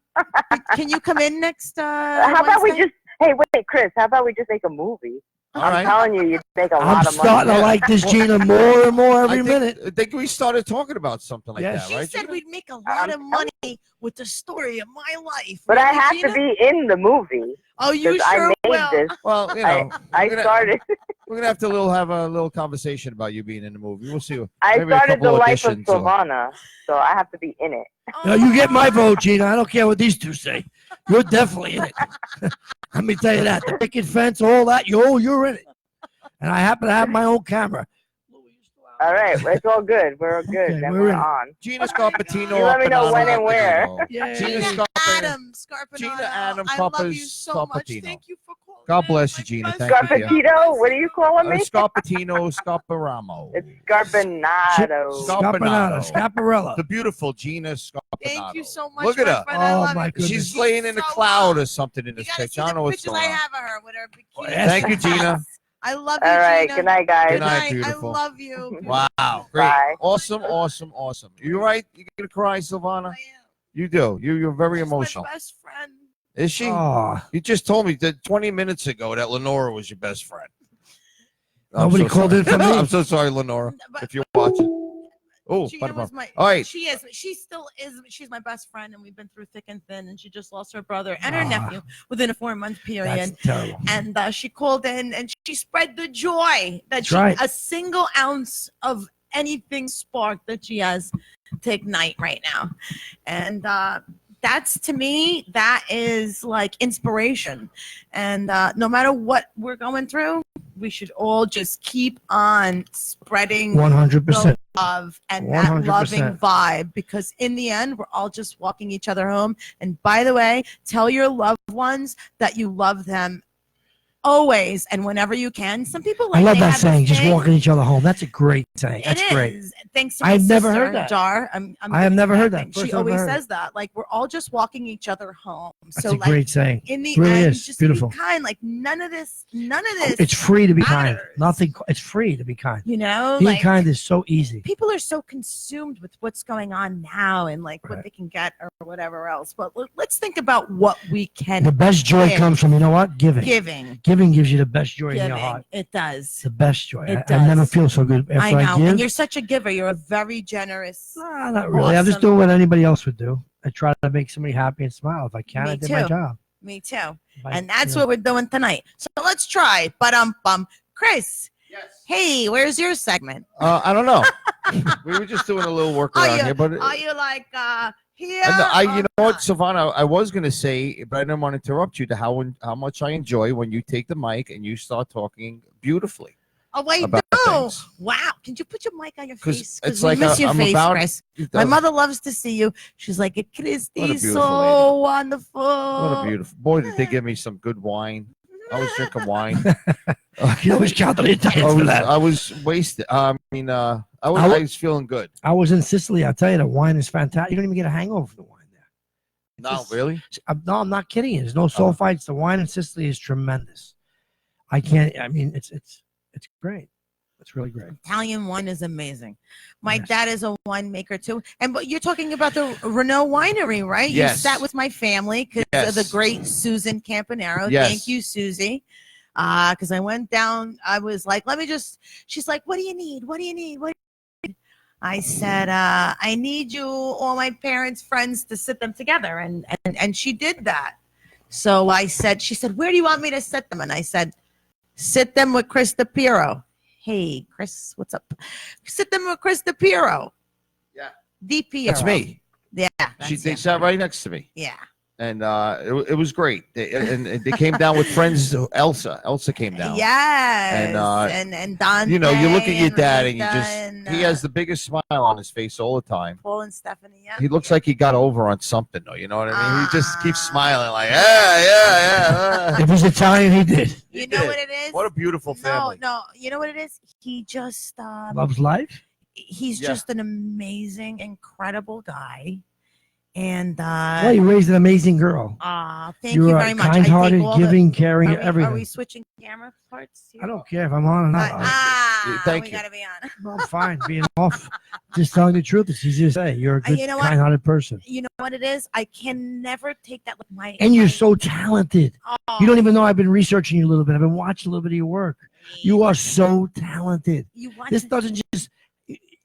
can you come in next? How about we Wednesday? just, hey, wait, Chris, how about we just make a movie? All I'm right. telling you, you'd make a I'm lot of starting money. to like this Gina more and more every minute. I think we started talking about something like Yes. that, She right? said Gina? we'd make a lot of money with the story of my life. But I Really, have Gina? to be in the movie. Oh, you 'Cause sure I made will. this. Well, you know, I we're gonna- started. We're gonna have to have a little conversation about you being in the movie. We'll see. I Maybe a started couple the life of auditions or- Silvana, so I have to be in it. No, you get my vote, Gina. I don't care what these two say. You're definitely in it. Let me tell you that. The picket fence, all that, you're in it. And I happen to have my own camera. All right, it's all good. We're good. Okay, then we're we're in. on. Gina Scarpatino. You let me know when and Appanano, where. Appanano. Yeah. Gina Gina Scarpa- Adam Scarpinato. Gina Adam I love you Scarpa's so much. Scarpatino. Thank you for calling. God in. bless you, My Gina. best Thank you, friend. dear. Scarpatino? What are you calling me? Scarpatino, Scarparamo. It's Scarpinato. Scarpinato, Scaparella. The beautiful Gina Scarpinato. Thank you so much. Look at my her. friend. I Oh, love my you. goodness. She's laying in a So cloud well. or something in You this gotta picture. see I don't know the what's pictures going I on. have of her with her bikini. Yes. Thank you, Gina. I love you, All right, Gina. good night, guys. Good night, beautiful. I love you. Wow, great. Bye. Awesome. You right? You gonna cry, Silvana? I am. You do. You're very She's emotional. my best friend. Is she? Oh, You just told me that 20 minutes ago that Lenora was your best friend. Nobody called in for me. I'm so sorry, Lenora, But if you're watching. Oh, Gina was my. all right. She is. She still is. She's my best friend, and we've been through thick and thin. And she just lost her brother and her Ah. nephew within a 4-month period. that's terrible. And she called in and she spread the joy that That's right. a single ounce of anything spark that she has to ignite right now. And that's, to me, that is like inspiration. And no matter what we're going through, we should all just keep on spreading 100%. love and that 100%. loving vibe, because in the end we're all just walking each other home. And by the way, tell your loved ones that you love them always and whenever you can. Some people like I love they that have saying, this just thing. walking each other home. That's a great saying. That's It great. is. Thanks to my I've never sister, heard that. Jar. I'm I have never heard that. laughing. First She time I've always heard it. says that. Like, we're all just walking each other home. That's so a like great saying. in the It really end, is. just Beautiful. be kind. Like none of this. It's free to be kind. matters. Nothing. It's free to be kind. You know, Being like kind is so easy. people are so consumed with what's going on now and like what Right. they can get or whatever else. But let's think about what we can The best joy give. comes from, you know what? Giving. Giving. Giving gives you the best joy in your Giving. heart. It does. The best joy. It I never does. feel so good after I know. give. And you're such a giver. You're a very generous. Nah, not really. I'm just Awesome. doing what anybody else would do. I try to make somebody happy and smile. If I can, Me I did my too. job. Me too. By- And that's yeah. what we're doing tonight. So let's try. Chris. Yes. Hey, where's your segment? I don't know. We were just doing a little work Are around you- here, but Are you like here? you or know what, not? Silvana, I was gonna say, but I didn't want to interrupt you. To how much I enjoy when you take the mic and you start talking beautifully Oh, wait, about no. things. Wow. Can you put your mic on your 'Cause face? it's we like miss your I'm face, about- Chris. It My does- mother loves to see you. She's like, What a Christy's beautiful so lady. wonderful. What a beautiful boy! Did they give me some good wine? I was drinking wine. You always count on your time for that. I was wasted. I was feeling good. I was in Sicily. I'll tell you, the wine is fantastic. You don't even get a hangover from the wine there. No, Just- really? No, I'm not kidding you. There's no sulfites. The wine in Sicily is tremendous. I can't. I mean, it's great. It's really great. Italian wine is amazing. My Yes. dad is a winemaker too. But you're talking about the Renault winery, right? Yes. You sat with my family because of the Yes. great Susan Campanaro. Yes. Thank you, Susie. Because I went down, I was like, she's like, what do you need? What do you need? What do you need? I said, I need you, all my parents' friends, to sit them together. And she did that. So she said, where do you want me to sit them? And I said, sit them with Chris DePierro. Hey, Chris, what's up? Sit them with Chris DePierro. Yeah. DePierro. That's me. Yeah. She that's thinks you. that right next to me. Yeah. And it was great. They came down with friends. Elsa came down. Yes. And Dante. You know, you look at your and dad and you Rita just and, he has the biggest smile on his face all the time. Paul and Stephanie. Yeah. He looks like he got over on something though. You know what I mean? He just keeps smiling like, yeah. If he's Italian, he did. You know what it is? What a beautiful family. No. You know what it is? He just Loves life. he's Yeah. just an amazing, incredible guy. And Well, you raised an amazing girl. thank You you are very much. I kind-hearted, take all giving, caring, Are we everything. switching camera parts? I don't care if I'm on or not. Thank we you. gotta be on. No, I'm fine being off. Just telling the truth. It's easy to say. You're a good, You know what? kind-hearted person, You know what it is? I can never take that with my. and you're so talented. Oh, You don't even know. I've been researching you a little bit. I've been watching a little bit of your work. You are so talented. You want This to- doesn't just.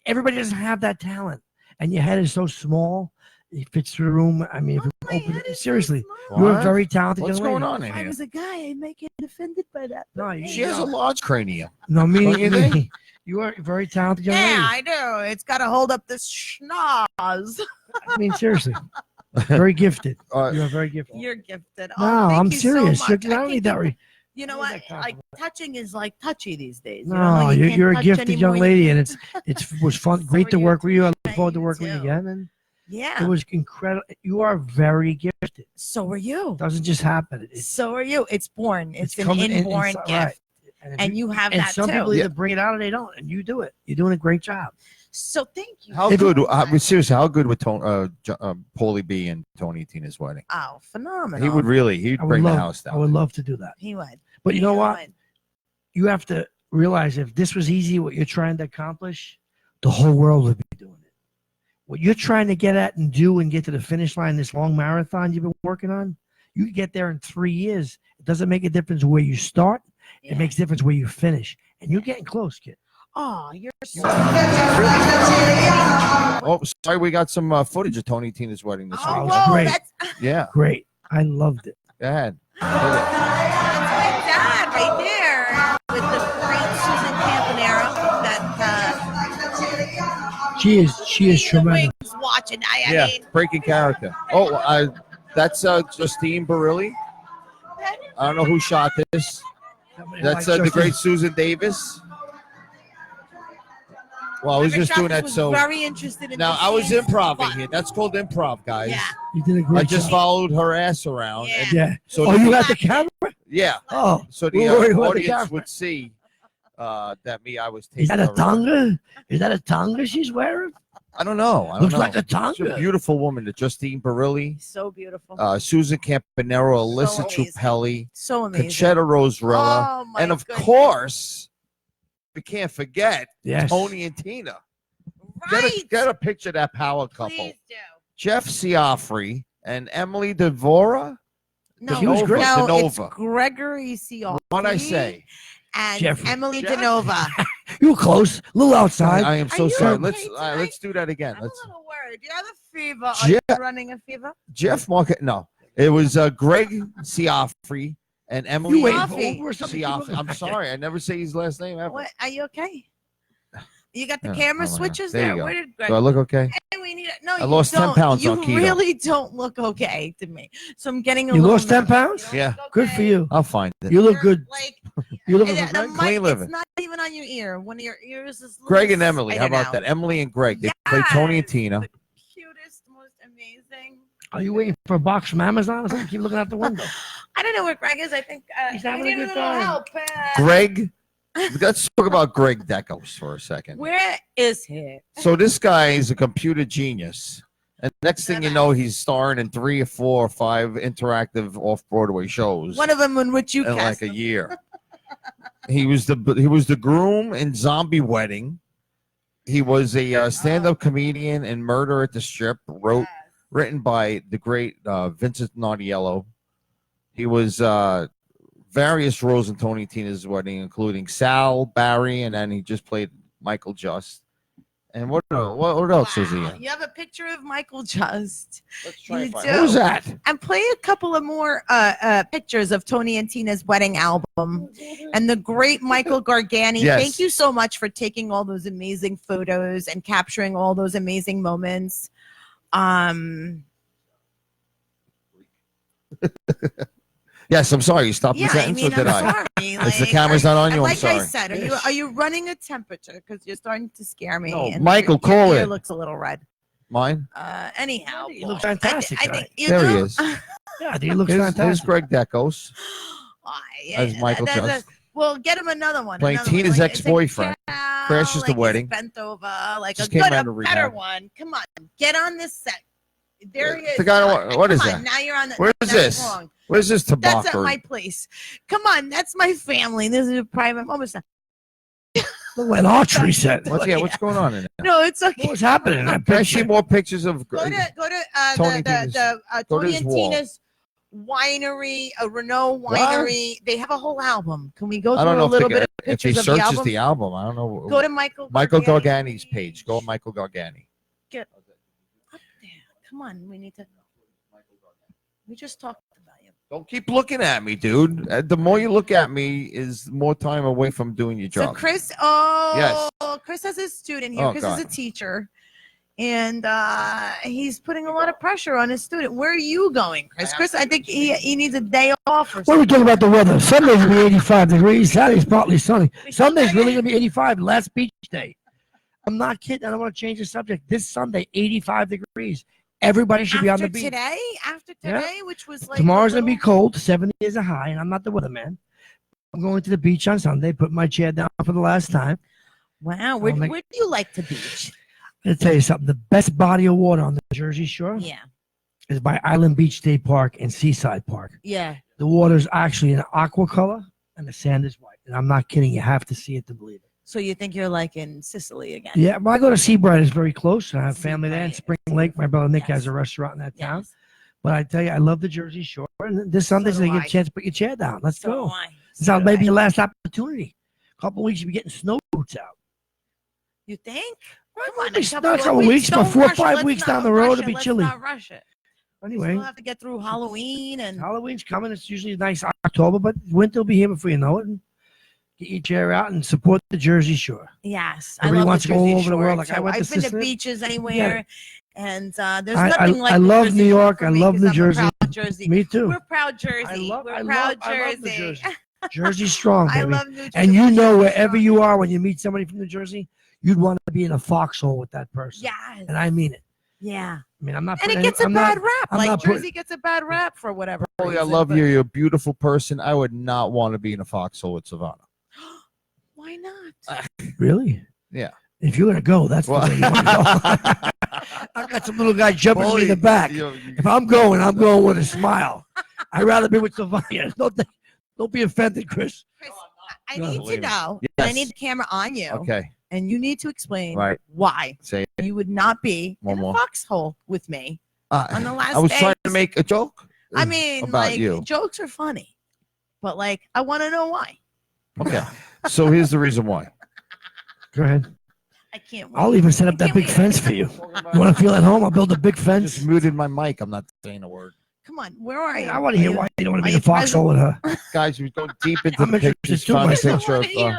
Everybody doesn't have that talent, and your head is so small. It fits through the room. I mean, if Oh, you my open head it, is so seriously, small. you're a What? very talented What's young lady. going on in If I here? was a guy, I'd make it offended by that. No, you- She has a large cranium. No, Don't you me. think? You are a very talented young Yeah, lady. I do. It's got to hold up this schnoz. I mean, seriously, very gifted. Uh, You're very gifted. You're gifted. No, Oh, thank I'm you serious. So much. I don't need that. You know I what? need that Like compliment. touching is like touchy these days. You No, know, you can't you're a touch gifted young anymore. lady, and it was fun. So Great to are you work with you. I too, look forward to you working with you too. again. And Yeah. it was incredible. You are very gifted. So are you. It doesn't just happen. It's So are you. It's born. It's an coming in- inborn inside- gift. right. if And you have and that some too. people Yeah. either bring it out or they don't, and you do it. You're doing a great job. So thank you. How If- good? Seriously, how good would Paulie B and Tony Tina's wedding? Oh, phenomenal. He would really. He'd I would bring the love. house I down. would love to do that. He would. But you know He what? would. You have to realize if this was easy, what you're trying to accomplish, the whole world would be doing it. What you're trying to get at and do and get to the finish line, this long marathon you've been working on, you can get there in 3 years. It doesn't make a difference where you start. Yeah. It makes a difference where you finish. And you're getting close, kid. Oh, you're so. Oh, sorry, we got some footage of Tony Tina's wedding this Oh, Oh, week. it's whoa, great. that's Yeah, Great. I loved it. go ahead. my dad right there with the great Susan Campanaro. That She is tremendous. Wings watching. I Yeah, mean, breaking character. Oh, that's Justine Barilli. I don't know who shot this. That's the great Susan Davis. Well, I was just doing that. So very interested in now this I was dance, improving but- here. That's called improv, guys. Yeah. You did a great I just job. followed her ass around. Yeah. And Yeah. so Oh, the- you got the camera? yeah. Oh. So the We're worried about the audience camera. would see that I was taking Is that a her around. tonga? Is that a tonga she's wearing? I don't know. I don't Looks know. like a She's a tonga. beautiful woman. Justine Barilli, So beautiful. Susan Campanaro, Alyssa amazing. Trupelli, So amazing. Conchetta Rosarella, Oh, my and of goodness. course, we can't forget Yes. Tony and Tina. Right. Get a picture of that power couple. Please do. Jeff Ciaffri and Emily DeVora. No, He was great. no, DeNova. it's Gregory Ciaffri What'd I say? and Jeffrey. Emily Jeff? DeNova. You were close. A little outside. I am so you sorry. okay Let's do that again. I'm a Let's little worried. Do you have a fever? Are you Jeff- running a fever? Jeff Market. No, It was Greg Siafri and Emily. You waiting Coffee. for Uber or something? Keep Siafri. looking I'm back there. sorry, I never say his last name ever. What? Are you okay? You got the Yeah, camera oh my God. switches There there. you go. Where did Greg? Do I look okay? Hey, we need no. I You lost 10 don't. pounds You on keto. really don't look okay to me. So I'm getting a You little. lost 10 nervous. pounds? You don't Yeah. look Good for okay. you. I'll find it. You look You're good. Like, You looking and for the Greg? mic, Clean living. it's not even on your ear. One of your ears is. Greg and loose. Emily. I How don't about know. that? Emily and Greg. They play Tony and Yes, Tina. The cutest, most amazing. Are you waiting for a box from Amazon or something? Keep looking out the window. I don't know where Greg is. I think He's we having a need good little time. help. Greg. Let's talk about Greg Decos for a second. Where is he? So this guy is a computer genius. And next thing you know, he's starring in 3 or 4 or 5 interactive off-Broadway shows One of them in which you in cast like a him. year. He was the groom in Zombie Wedding. He was a stand-up comedian in Murder at the Strip, written by the great Vincent Nardiello. He was various roles in Tony and Tina's Wedding, including Sal, Barry, and then he just played Michael Just. And what else was he in? You have a picture of Michael Just. Let's try You and find. do. Who's that? And play a couple of more pictures of Tony and Tina's wedding album and the great Michael Gargani. Yes. Thank you so much for taking all those amazing photos and capturing all those amazing moments. Yes, I'm sorry. You stopped Yeah, the I sentence, mean, or did I'm I? sorry. It's the camera's not on you. I'm Like I sorry. said, are you running a temperature? Because you're starting to scare me. No, and Michael, your call ear it. looks a little red. Mine. Anyhow, He looks Paul, fantastic I tonight. think you There he know. is. Yeah, I think he looks Here's fantastic. Greg Decos Yeah, as Michael that- Just. well, get him another one. Playing another one. Tina's Like, it's a ex-boyfriend. cow, Crashes the like wedding. he's bent over, like Just a came good, out a of better rehab. one. Come on, get on this set. There he is. The guy- Come on, what is come that? on, now you're on the. Where's that's this? Wrong. Where's this That's at tobacco? my place. Come on, that's my family. This is a private moment. Look like an archery set. What's going on in there? No, it's okay. What's happening? in that Can I see picture? more pictures of Go Greg? to Tony the Tina's- go to Tony his and wall. Tina's winery, a Renault winery. They have a whole album. Can we go I don't through know a little bit of if he pictures of the searches album? the album. I don't know. Go to Michael Gargani's page. Go to Michael Gargani. Get up there. Come on, we need to. We just talked about you. Don't keep looking at me, dude. The more you look at me, is more time away from doing your So job. Chris, Chris has a student here. Oh, Chris God. is a teacher, and he's putting a lot of pressure on his student. Where are you going, Chris? Chris, I think he needs a day off or What are we something. talking about the weather? Sunday's going to be 85 degrees. Saturday's partly sunny. Sunday's really going to be 85. Last beach day. I'm not kidding. I don't want to change the subject. This Sunday, 85 degrees. Everybody should be on the beach. After today, which was like Tomorrow's a going to be little- cold. 70 is a high, and I'm not the weatherman. I'm going to the beach on Sunday. Put my chair down for the last time. Wow, where I'll make- do you like to beach? I'm going to tell you something. The best body of water on the Jersey Shore Yeah, is by Island Beach State Park and Seaside Park. yeah. The water's actually an aqua color, and the sand is white. And I'm not kidding. You have to see it to believe it. So you think you're like in Sicily again? Yeah, well, I go to Seabright. It's very close. And I have family there in Seabright. Spring Lake. My brother Nick Yes. has a restaurant in that town. Yes. But I tell you, I love the Jersey Shore. And this Sunday, do so you get I. a chance to put your chair down. Let's So go. do I. This So is do maybe I. your last opportunity. A couple of weeks, you'll be getting snow boots out. You think? Well, Come on, maybe a not a couple of weeks, but Don't 4 or rush it. 5 Let's weeks not down the road, rush it'll be Let's chilly. not rush it. We Anyway, still have to get through Halloween and Halloween's coming. It's usually a nice October, but winter will be here before you know it. And get your chair out and support the Jersey Shore. yes, Everybody I love wants the to go all Jersey over the Shore, world. Like, I too. went to I've been to Sicily. beaches anywhere, and there's I- nothing like I the love Jersey New Shore York. for I me love 'cause New I'm a Jersey. proud Jersey. Me too. We're proud Jersey. We're proud I love the Jersey. Jersey. Jersey's strong, I baby. love New Jersey. And you know, Jersey's wherever strong. you are, when you meet somebody from New Jersey, you'd want to be in a foxhole with that person. Yes. And I mean it. Yeah. I mean, I'm not. And it putting gets a I'm bad not, rap. I'm Like not Jersey gets a bad rap for whatever. Holy, I reason, love but- you. You're a beautiful person. I would not want to be in a foxhole with Silvana. Why not? Really? Yeah. If you're gonna go, that's the way you want to go. I got some little guy jumping me in the back. If I'm going with a smile. I'd rather be with Silvana. Don't be offended, Chris. Chris, I No, need to believe me. know. Yes. And I need the camera on you. Okay. And you need to explain Right. why Say it. you would not be One in more. a foxhole with me on the last I was day. trying to make a joke. I mean, about like, you. jokes are funny, but like, I want to know why. Okay. So here's the reason why. Go ahead. I can't wait. I'll even set up I that can't big wait. fence for you. You want to feel at home? I'll build a big fence. Just muted my mic. I'm not saying a word. Come on, where are you? I want to hear Are you- why you don't want to are be you in a foxhole with her. Guys, we go deep into I'm the interested pictures. too, Find a myself. picture of.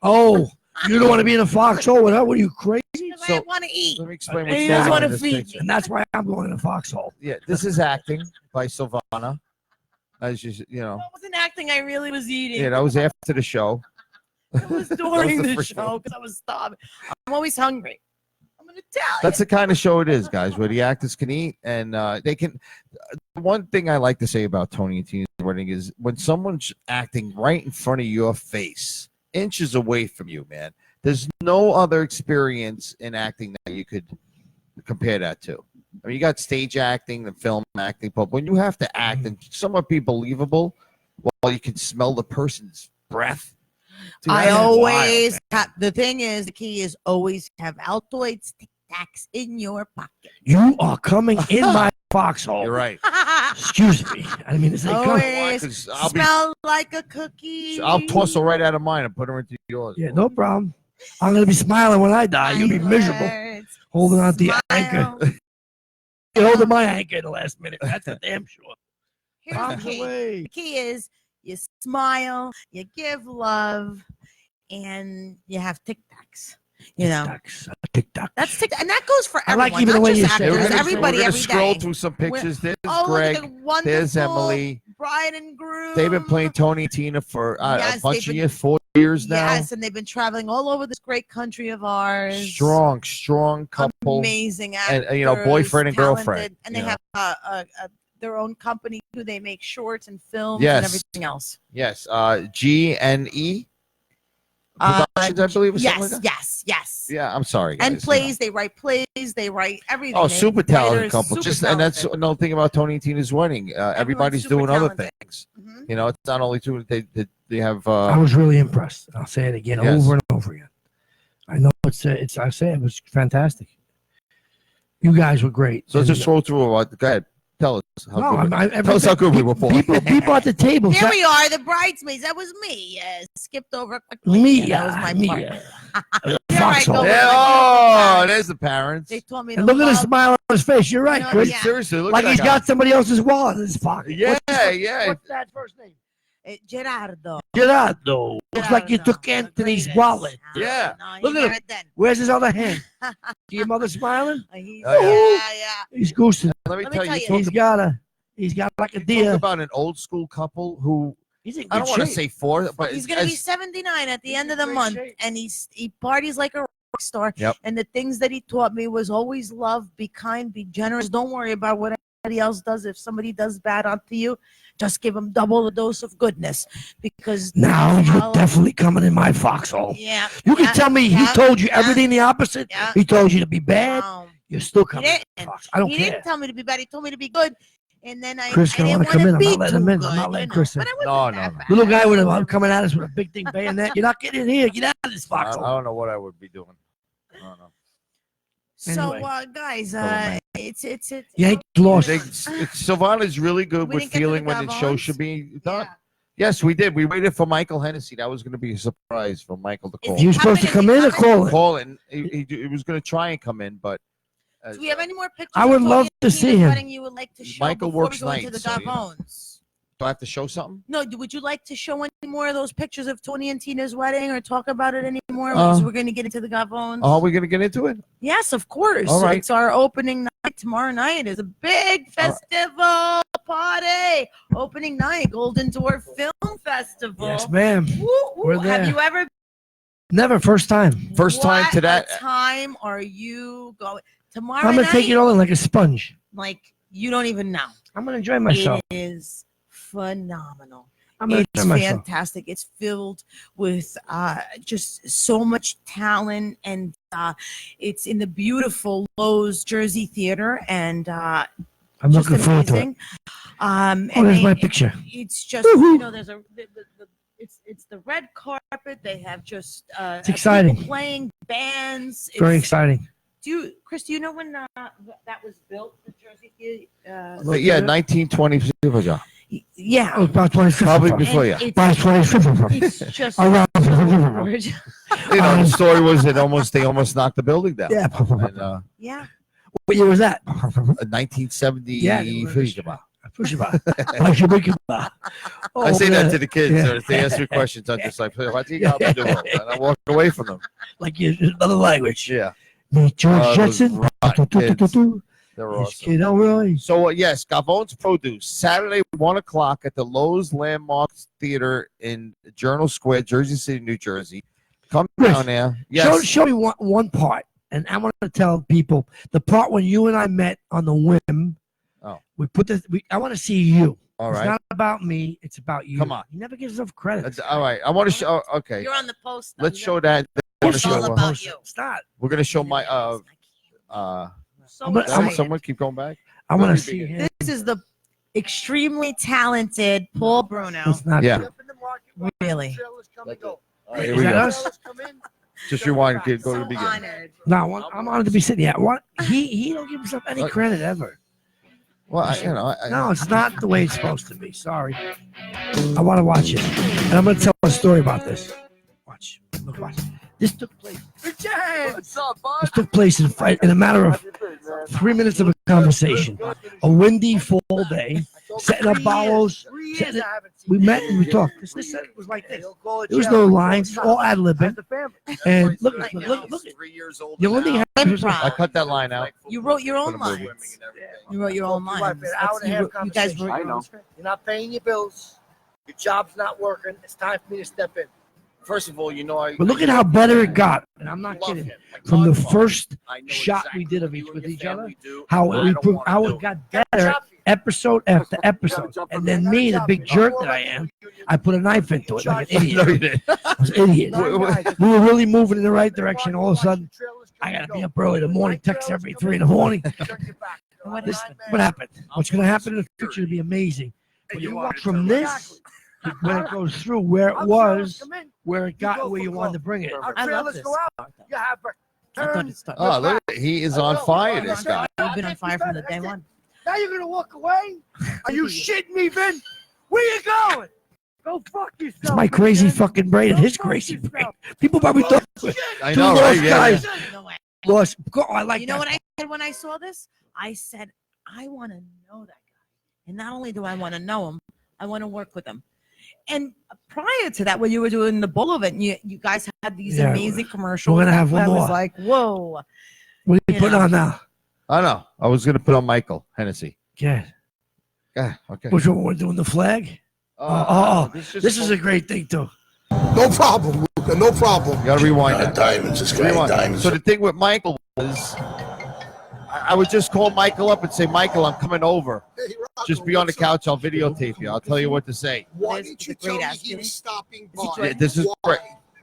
Oh, you don't want to be in a foxhole with her? What are you, crazy? Because So- I want to eat. Let me explain And what's he going doesn't on wanna in this feed picture. me. And that's why I'm going in a foxhole. Yeah, this is acting by Silvana. As you know, That wasn't acting. I really was eating. yeah, that was after the show. It was during the the first show because I was starving. I'm always hungry. I'm gonna tell you. That's the kind of show it is, guys, where the actors can eat and they can. One thing I like to say about Tony and Tina's wedding is when someone's acting right in front of your face, inches away from you, man. There's no other experience in acting that you could compare that to. I mean, you got stage acting and film acting, but when you have to act and somewhat be believable while you can smell the person's breath. Dude, I that's always wild, have, the thing is, the key is always have Altoids Tic Tacs in your pocket. You are coming in my foxhole. You're right. Excuse me. I didn't mean to say come. Always 'Cause smell like a cookie. I'll toss her right out of mine and put her into yours. Yeah, no problem. I'm going to be smiling when I die. You'll be miserable. Words. Holding on to the Smile. anchor. You're holding my anchor in the last minute. That's for damn sure. Here's the Bombs key. away. The key is you smile, you give love, and you have Tic Tacs. You know, TikTok. that's Tic, and that goes for I everyone. like even the not way just you say it. actors, We're gonna- everybody we're gonna every scroll day. through some pictures. There's Oh, look Greg. at the wonderful There's Emily. bride and groom. They've been playing Tony and Tina for Yes, a bunch they've of been- years, 4 years now. Yes, and they've been traveling all over this great country of ours. Strong couple. Amazing And, actors, you know, boyfriend and talented, girlfriend, and you they know. have their own company who they make shorts and films Yes. and everything else. Yes, G&E Productions, I believe, or something Yes, like that. yes. Yeah, I'm sorry, guys. And plays, they write plays, they write everything. Oh, They- super talented writers, couple. super Just and that's talented. another thing about Tony and Tina's wedding. Everybody's super doing other talented. things. Mhm. You know, it's not only two. They have. I was really impressed. I'll say it again, Yes. over and over again. I know it's. I say it was fantastic. You guys were great. So let's And, just roll through. Go ahead. Tell us how no, good. Tell us how good we were. Paul. people at the table. Here we are, the bridesmaids. That was me. Skipped over quickly. Me, That was my part. Here I Foxhole. go. Yeah, oh, there's the parents. They told me And to look at the love- smile on his face. You're right, No, Chris. yeah. Seriously, look Like at he's that guy. got somebody else's wallet in his pocket. Yeah, What's yeah. What's that first name? Gerardo. Gerardo. Looks like you Gerardo, took the Anthony's greatest. wallet. Yeah. No, Look you at got him. it then. Where's his other hand? See your mother smiling? He's, Oh, yeah. yeah. He's goosing. Let me Let me tell tell you. you. He's got like a Talk deer. about an old school couple who He's in I don't good want to shape. say four, but He's gonna be as- 79 at the He's end in of the great month, shape. and he parties like a rock star. Yep. And the things that he taught me was always love, be kind, be generous. Don't worry about what anybody else does. If somebody does bad onto you, just give them double the dose of goodness, because Now that's you're how- definitely coming in my foxhole. Yeah. You can yeah, tell me he yeah, told you yeah, everything the opposite. yeah. He told you to be bad. No. You're still He coming. in my didn't. fox. I don't He care. didn't tell me to be bad. He told me to be good. And then I Chris I gonna didn't wanna come in. I'm be not letting him too in. I'm good, not letting you know. Chris in. But I No, wasn't no, that no. bad. Little guy with a coming at us with a big thing bayonet. You're not getting in here. Get out of this I foxhole. don't know what I would be doing. I don't know. So, Anyway. guys, man. it's You ain't lost. Silvana's really good We with didn't get to feeling the when the show Gavons? should be done. yeah. Yes, we did. We waited for Michael Hennessy. That was going to be a surprise for Michael to Is call. You were supposed to Coming? come Is he in or coming? call it? Call in. He was going to try and come in, but Do we have any more pictures? I would of love Tony to and see Tina's him. wedding you would like to show Michael before works we go into the nights, so, you know. Gavons? do I have to show something? No, would you like to show any more of those pictures of Tony and Tina's wedding, or talk about it anymore? Because we're going to get into the Gavons. Are we going to get into it? Yes, of course. All right. It's our opening night. Tomorrow night is a big festival party. Opening night, Golden Door Film Festival. Yes, ma'am. Woo, woo. We're there. Have you ever? Never. First time. First time What to that. time are you going? Tomorrow I'm gonna night, take it all in like a sponge. like you don't even know. I'm gonna enjoy myself. It is phenomenal. I'm gonna It's enjoy myself. fantastic. It's filled with just so much talent, and it's in the beautiful Lowe's Jersey Theater, and I'm just looking forward to it. amazing. Oh, And there's my picture. It's just Woohoo. there's it's the red carpet. They have just It's exciting. people playing bands. Very It's- exciting. Chris? Do you know when that was built? The Jersey Theater. Yeah, 1920. Yeah. Oh, about 20. Probably And before, yeah. About 20. It's just Around. gorgeous. You know, the story was they almost knocked the building down. Yeah. And, Yeah. What year was that? 1970. Yeah. I say that to the kids. Yeah. If they ask me questions, I'm just like, what do you got to do? And I walk away from them. Like another language. Yeah. Meet George Those Jetson. rotten kids. They're Yes, awesome. kid, Elroy. So, yes, Gavon's Produce, Saturday, 1 o'clock at the Lowe's Landmark Theater in Journal Square, Jersey City, New Jersey. Come Chris, down there. Yes. Show me one part. And I want to tell people the part when you and I met on the whim. Oh. We put this. I want to see you. All It's right. not about me. It's about you. Come on. He never gives enough credit. That's, all right. I want to show. Okay. You're on the post. Let's show that. It's all about you. It's not. We're going to show my. So I'm gonna- excited. Someone keep going back. I want to see him. This is the extremely talented Paul Bruno. It's not. Yeah. Really. All right, Is here we that go. us? Just rewind. Go to the So beginning. honored. No, I'm honored to be sitting here. What? He don't give himself any credit ever. Well, No, it's not the way it's supposed to be. Sorry. I want to watch it, and I'm going to tell a story about this. Watch. Look, watch. This took place. This took place in a matter of 3 minutes of a conversation. A windy fall day. Setting up bottles. We met and we talked. This was like this. There was no lines. All ad libbing. And look. 3 years old. The only thing happened was I cut that line out. You wrote your own Put a movie. lines. You wrote your own lines. You guys wrote your own script. You're not paying your bills. Your job's not working. It's time for me to step in. First of all, you know I. But look at how better it got. And I'm not love kidding. him. Like From the Godfather. first I know shot exactly we did of what each you with and each your other, family do, how and I don't wanna do it got better episode after episode. And then me, the big jerk that I am, I put a knife into it like an No, idiot. you didn't. I was an idiot. We were really moving in the right direction. All of a sudden, I got to be up early in the morning, text every 3 in the morning. What happened? What's going to happen in the future to be amazing. But you walk from this, when it goes through where it was, where it got where you wanted to bring it. I love this. You have I thought it started. Oh, look, he is on fire, this guy. You've been on fire from the day one. Now you're gonna walk away? Are you shitting me, Vin? Where you going? Go fuck yourself. It's my crazy fucking brain and his crazy brain. People probably thought I two know, lost right? Yeah. guys No way. lost. I like You know that. what I said when I saw this? I said, I want to know that guy. And not only do I want to know him, I want to work with him. And prior to that, when you were doing the bull of it, and you guys had these Yeah, amazing commercials. we're gonna have one I more. was like, whoa. What are you you putting know. on now? I know. I was going to put on Michael Hennessy. Yeah. Yeah, okay. Which one we're doing? The flag? This is a great thing, too. No problem, Luca. No problem. You got to rewind it. Diamonds. This guy Rewind. diamonds. So the thing with Michael was, I would just call Michael up and say, Michael, I'm coming over. Hey, Rocco, Just be on the what's up? couch. I'll videotape you. I'll tell you what to say. Why This didn't is you a tell great me ass he was kid. stopping Is he by? Jordan? This is Why? great.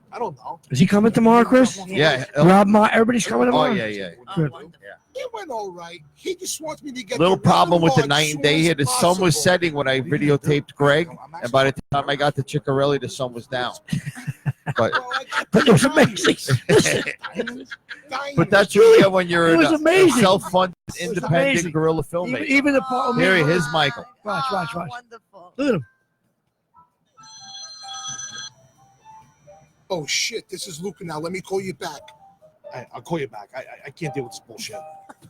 I don't know. Is he coming tomorrow, Chris? Yeah. Rob, everybody's coming Oh, tomorrow? yeah. Oh, Good. wonderful. He went all right. He just wants me to get Little the problem with the rod night and soon day as here. The sun was possible. setting when I videotaped Greg, and by the time I got to Ciccarelli, the sun was down. But Well, I got But it was amazing. diamonds. but that's what you get when you're It was a amazing. self-funded, amazing. independent guerrilla filmmaker. Even the Paul. Here, here's Michael. Watch. Wonderful. Look at him. Oh shit! This is Luca now. Let me call you back. I'll call you back. I can't deal with this bullshit.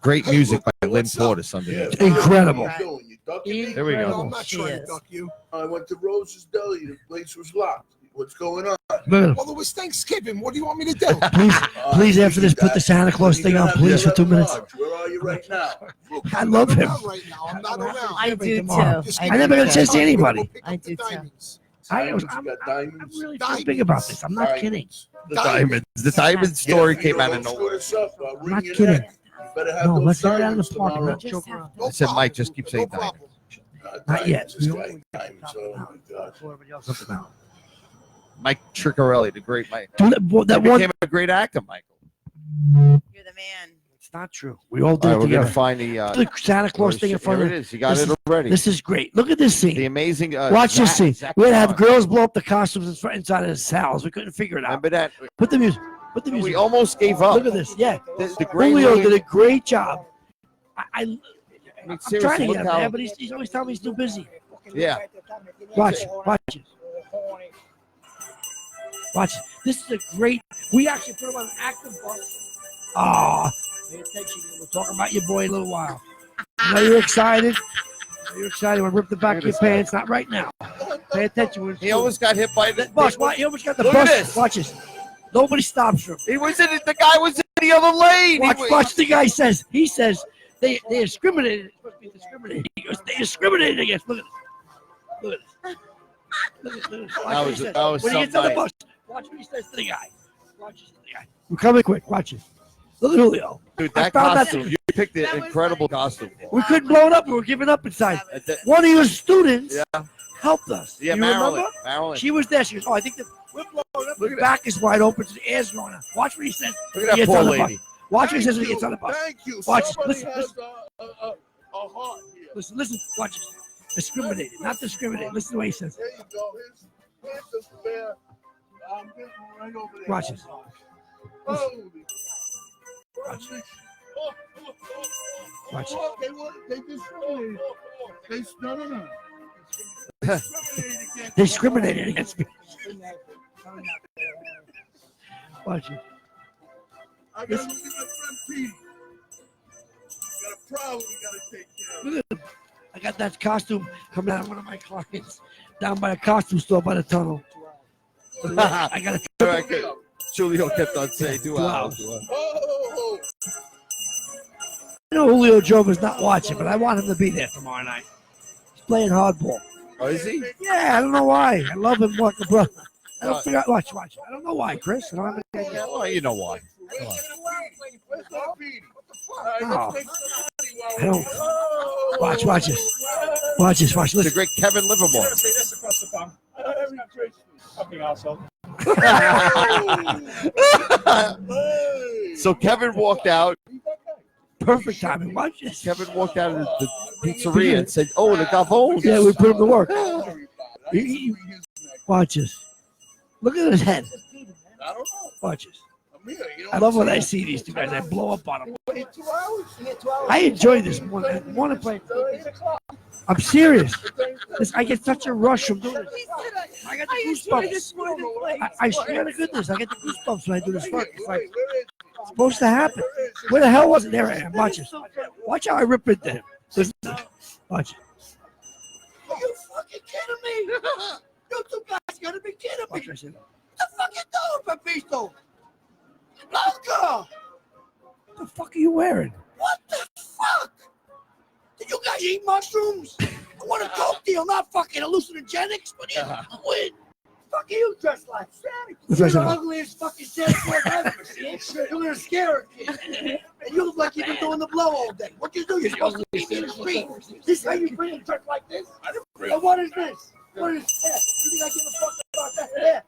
Great music by Lynn What's up? Porter Sunday. Incredible. How you doing? You ducking me? There we No, go. I'm not She trying to is. duck you. I went to Rose's Deli. The place was locked. What's going on? Look at him. Well, it was Thanksgiving. What do you want me to do? Please, after this, put the Santa Claus thing on, please, for 2 minutes. Where are you right now? Look, I I'm love not him. around right now. I'm not around. I do Tomorrow. too. I never got a chance to see anybody. Go pick up I the do too. diamonds. Diamonds, I'm you got diamonds. really big about this. I'm not kidding. The diamonds. The diamond story Yeah, came you out know, of don't nowhere. screw this up. I'll I'm wring not your kidding. neck. You better have No, those let's get out of diamonds the park. tomorrow. Let's joke around. No I said, problem. Mike, just keep saying No problem. Not yet. This guy, diamonds. Oh my God. Mike Ciccarelli, the great Mike. That He one. became a great actor, Michael. You're the man. It's not true. We all All did right, it we're gonna together. find the. The Santa Claus thing in front Here of it it. is. You got This it already. This is great. Look at this The scene. amazing. Watch this scene. Zach We're gonna have Efron. girls blow up the costumes inside of his house. We couldn't figure it out. Remember that? Put the music. Put the music. We almost gave up. Look at this. Yeah. The great Julio movie- did a great job. I'm trying seriously, to look get him how- there, but he's always telling me he's too busy. Yeah. Watch it. Watch it. This is a great. We actually put him on an active bus. Ah, pay attention. We'll talk about your boy in a little while. I know you're excited. You're excited. Want to rip the back of your pants? Not right now. Pay attention. He almost got hit by the Boss, why? He almost got the Look at bus. this. Watch this. Nobody stops him. He was in it. The guy was in the other lane. Watch the guy says. He says they discriminated. It's supposed to be discriminated. He goes, they discriminated against. Look at this. Look at this. Look at this. Watch what he says. When he gets on the bus, watch what he says to the guy. Watch this to the guy. We're coming quick. Watch it. Look at Julio. Dude, that costume. You picked an incredible costume. We couldn't blow it up. We were giving up inside. One of your students helped us. Yeah, you Marilyn. remember? She was there. She goes, I think we're blowing up. The back is wide open. So the air's going up. Watch what he says. Look at that poor lady. Watch what he says when he gets on the bus. Thank you. Watch. Somebody Listen. has a heart here. Listen. Watch this. Discriminated. Not discriminated. Listen to the way he says. There you go. Here's the spare. I'm getting right over there. Watch this. Holy. Watch. Watch. They discriminated. No. They discriminated against me. Watch it. I gotta look at my friend Pete. Got a problem we gotta take care of. Look at him. I got that costume coming out of one of my clients down by a costume store by the tunnel. I got a Julio kept on saying 2 hours. Oh, I know Julio Job is not watching, but I want him to be there tomorrow night. He's playing hardball. Oh, is he? Yeah, I don't know why. I love him like a brother. I don't figure out. Watch. I don't know why, Chris. I don't have any idea. Well, you know why. where's my Petey? Oh. I don't. Watch this. Watch this. Watch. The Listen. great Kevin Livermore. Fucking asshole. So Kevin walked out. Perfect timing. Watch this. Kevin walked out of the pizzeria and said, "Oh, the gavone." Yeah, we put him to work. Watch this. Look at his head. I don't know. Watch this. I'm here, you know I love when I see these two guys. I blow up on them. 2 hours? I enjoy this more. I want to play. I'm serious. I get such a rush from doing this. I got the goosebumps. I swear to goodness, I get the goosebumps when I do this work. It's like it's supposed to happen. Where the hell was it? There I am. Watch this. Watch how I rip into him. Listen. Watch. Are you fucking kidding me? You two guys gotta be kidding me. Watch. I said. What the fuck you doing, Pepito? Blanca! What the fuck are you wearing? What the fuck? Did you guys eat mushrooms? I want a coke deal, not fucking hallucinogenics. What are you doing? Fuck are you dressed like? You're the ugliest fucking Santa Claus I've ever seen. You're gonna scare a kid. And you look like you've been doing the blow all day. What you do? You're supposed to be in the street. This how you bring a dress like this? And what is this? What is that? You think I give a fuck about that? Yeah.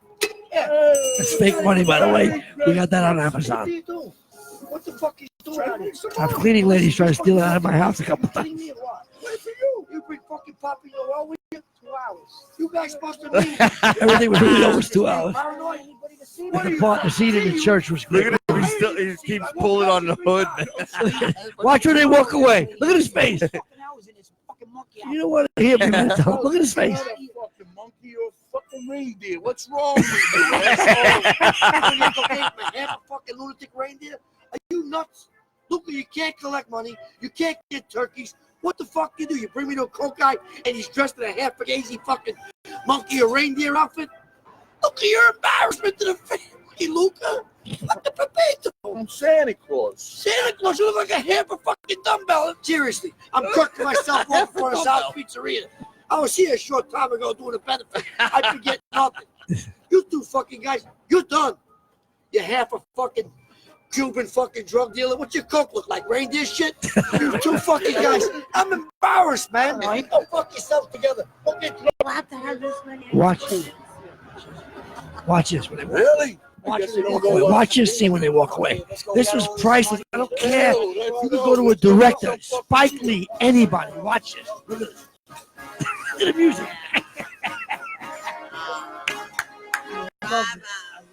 It's fake money, by the way. We got that on What are Amazon. you doing? What the fuck are you doing out here? I've cleaning ladies trying to steal it out of my house a couple times. Wait for you. You bring fucking Poppy Noel with you? 2 hours. You guys supposed to be Everything with Julio was 2 hours. paranoid. The seat in the church was Look great. at him. He keeps pulling on the hood. Watch when they walk away. Look at his face. You know what? Here, look at his face. Fucking monkey or fucking reindeer. What's wrong with you, asshole? Half a fucking lunatic reindeer? Are you nuts? Look, you can't collect money. You can't get turkeys. What the fuck you do? You bring me to a coke guy and he's dressed in a half fugazi fucking monkey or reindeer outfit? Look at your embarrassment to the family, Luca. What the potato? I'm Santa Claus. Santa Claus, you look like a half a fucking dumbbell. Seriously, I'm cooking myself off for a South Pizzeria. I was here a short time ago doing a benefit. I forget nothing. You two fucking guys, you're done. You're half a fucking Cuban fucking drug dealer. What's your coke look like? Reindeer shit? You two fucking guys. I'm embarrassed, man. Go fuck yourself together. Go get Watch. Watch this when they walk. Really? Watch this scene when they walk away. This was priceless. I don't care. You could go to a director, Spike Lee, anybody. Watch this. Look at this. Look at the music. I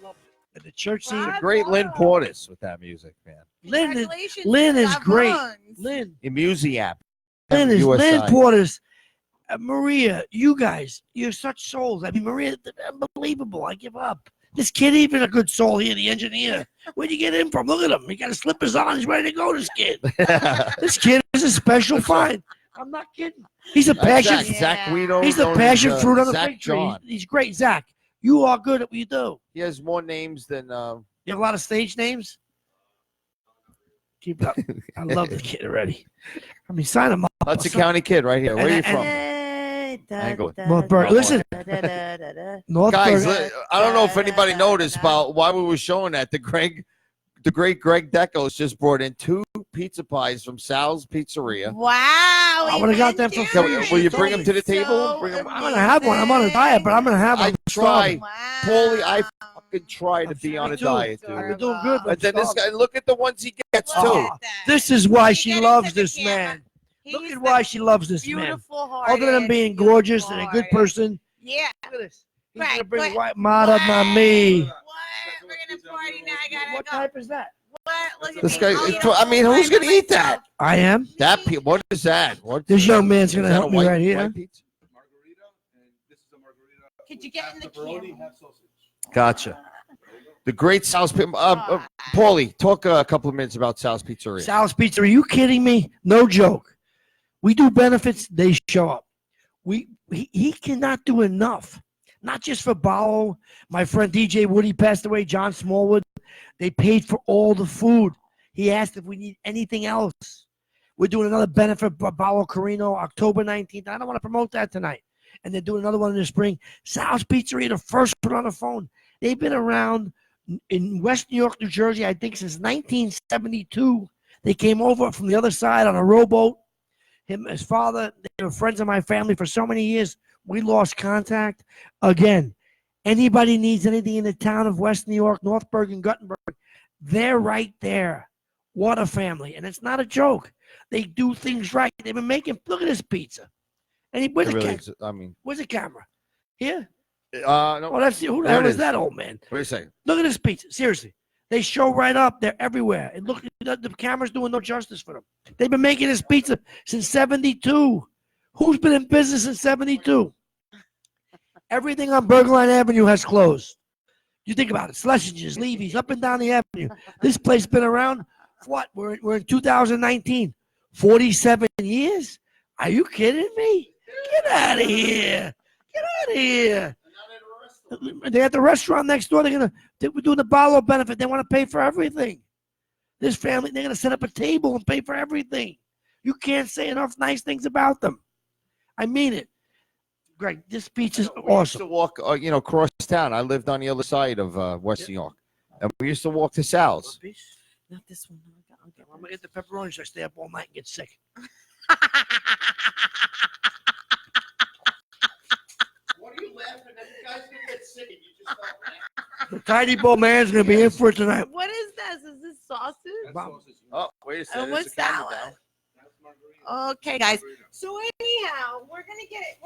love it. And the church scene. Great Lynn Portis with that music, man. Lynn is great. Lynn. The Musi app. Lynn is USI. Lynn Portis. Maria, you guys, you're such souls. I mean, Maria, unbelievable. I give up. This kid, even a good soul here, the engineer. Where'd you get him from? Look at him. He got his slippers on. He's ready to go, this kid. This kid is a special find. I'm not kidding. He's a passion. Zach Guido. He's the known passion as, fruit on the Zach fig tree. John. He's great, Zach. You are good at what you do. He has more names than. You have a lot of stage names. Keep it up. I love the kid already. I mean, sign him up. Hudson County kid right here. Where are you from? Northburg. Listen, Guys, I don't know if anybody noticed about why we were showing that. The great Greg Decos just brought in 2 pizza pies from Sal's Pizzeria. Wow. I would have got them for free. Will you bring them to the table? I'm going to have one. I'm on a diet, but I'm going to have them. I try. Paulie, I fucking try to be on a diet, dude. You're doing good. And then this guy, look at the ones he gets, too. Oh, this is why she loves this man. Look at why she loves this man. Beautiful heart. Other than being gorgeous and a good person. Yeah. Look at this. He's Right, going to bring but- white mata mami. What? We're going to party now. I got What to go. type is that? What? Look at This me. guy, I'll eat a I mean, whole who's pie going to eat myself. that? I am. What is that? What? This young man's going Is to that help a me white- right here. white pizza? Margarita, and this is a margarita. Could you get in the camera? Half sausage. Gotcha. The great Sal's Paulie, talk a couple of minutes about Sal's Pizzeria. Sal's Pizza. Are you kidding me? No joke. We do benefits. They show up. He cannot do enough. Not just for Bảo. My friend DJ Woody passed away. John Smallwood. They paid for all the food. He asked if we need anything else. We're doing another benefit for Bảo Carino, October 19th. I don't want to promote that tonight. And they're doing another one in the spring. Sal's Pizzeria, the first one on the phone. They've been around in West New York, New Jersey, I think since 1972. They came over from the other side on a rowboat. Him, his father, they were friends of my family for so many years. We lost contact. Again, anybody needs anything in the town of West New York, Northburg and Guttenberg, they're right there. What a family. And it's not a joke. They do things right. They've been making, look at this pizza. And where's the camera? I mean, Where's the camera? Here? no. Oh, that's who the There hell it is is. that old man? Wait a second. Look at this pizza. Seriously. They show right up. They're everywhere. And look, the camera's doing no justice for them. They've been making this pizza since 72. Who's been in business since 72? Everything on Bergline Avenue has closed. You think about it. Schlessinger's, Levy's, up and down the avenue. This place been around, what? We're in 2019. 47 years? Are you kidding me? Get out of here. Get out of here. They at the restaurant next door. We're doing the Bảo benefit. They want to pay for everything. This family, they're going to set up a table and pay for everything. You can't say enough nice things about them. I mean it. Greg, this pizza's We used to awesome. walk, across town. I lived on the other side of West New York. And we used to walk to Sal's. Not this one. I'll get I'm going to get the pepperoni so I stay up all night and get sick. What are you laughing at? You guys gonna get sick and you just start laughing. The tiny bowl man's going to be in for it tonight. What is this? Is this sausage? Wow. Oh, wait a second. And There's what's a camera that down. one? Okay, guys. So anyhow, we're gonna get it.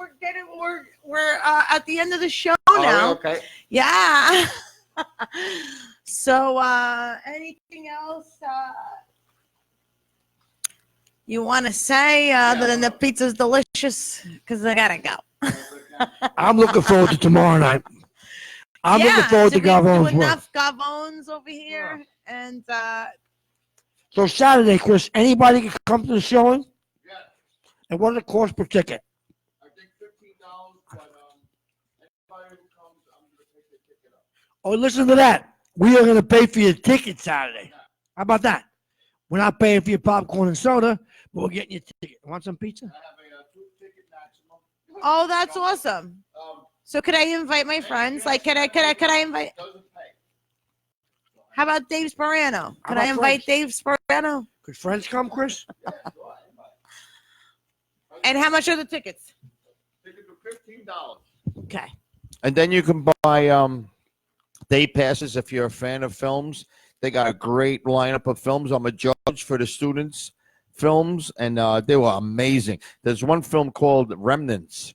We're at the end of the show Oh, now. okay. Yeah. So anything else you want to say other than the pizza's delicious? Because I gotta go. I'm looking forward to tomorrow night. I'm Yeah, looking forward so to we do Gavon's work. enough Gavones over here, and So Saturday, Chris, anybody can come to the showing? Yeah. And what does it cost per ticket? I think $15, but anybody who comes, I'm gonna take the ticket up. Oh, listen to that. We are going to pay for your ticket Saturday. How about that? We're not paying for your popcorn and soda, but we're getting your ticket. Want some pizza? I have a 2-ticket maximum. oh, that's awesome. So could I invite my friends? Like, could I invite? Doesn't pay. How about Dave Sperano? Could about I invite friends? Dave Sperano? Could friends come, Chris? And how much are the tickets? Tickets are $15. Okay. And then you can buy day passes if you're a fan of films. They got a great lineup of films. I'm a judge for the students' films, and they were amazing. There's one film called Remnants.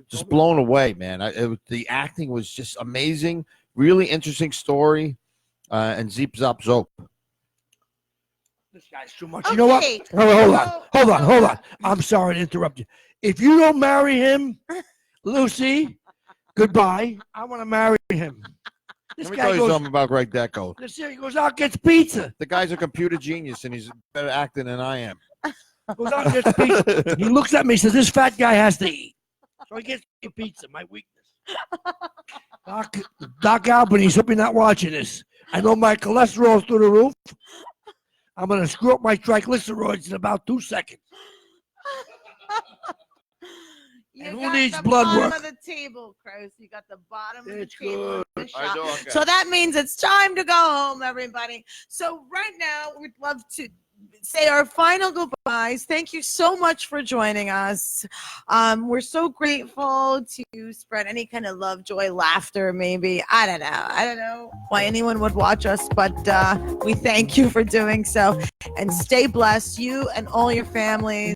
Just blown away, man. The acting was just amazing. Really interesting story. And Zeep Zop Zope. This guy's too much. You know what? Okay, Hold on. I'm sorry to interrupt you. If you don't marry him, Lucy, goodbye. I want to marry him. This Let me guy tell you goes, something about Greg Deco. this year he goes out, gets pizza. The guy's a computer genius, and he's better acting than I am. Goes out and gets pizza. He looks at me and says, "This fat guy has to eat." So he gets me pizza, my weakness. Doc Albany's hope you're not watching this. I know my cholesterol's through the roof. I'm going to screw up my triglycerides in about 2 seconds. You who got needs the blood bottom work? of the table, Chris. You got the bottom It's of the table. good. in the I shot. do, okay. So that means it's time to go home, everybody. So right now, we'd love to say our final goodbyes. Thank you so much for joining us. We're so grateful to spread any kind of love, joy, laughter, maybe. I don't know why anyone would watch us, but we thank you for doing so. And stay blessed, you and all your families.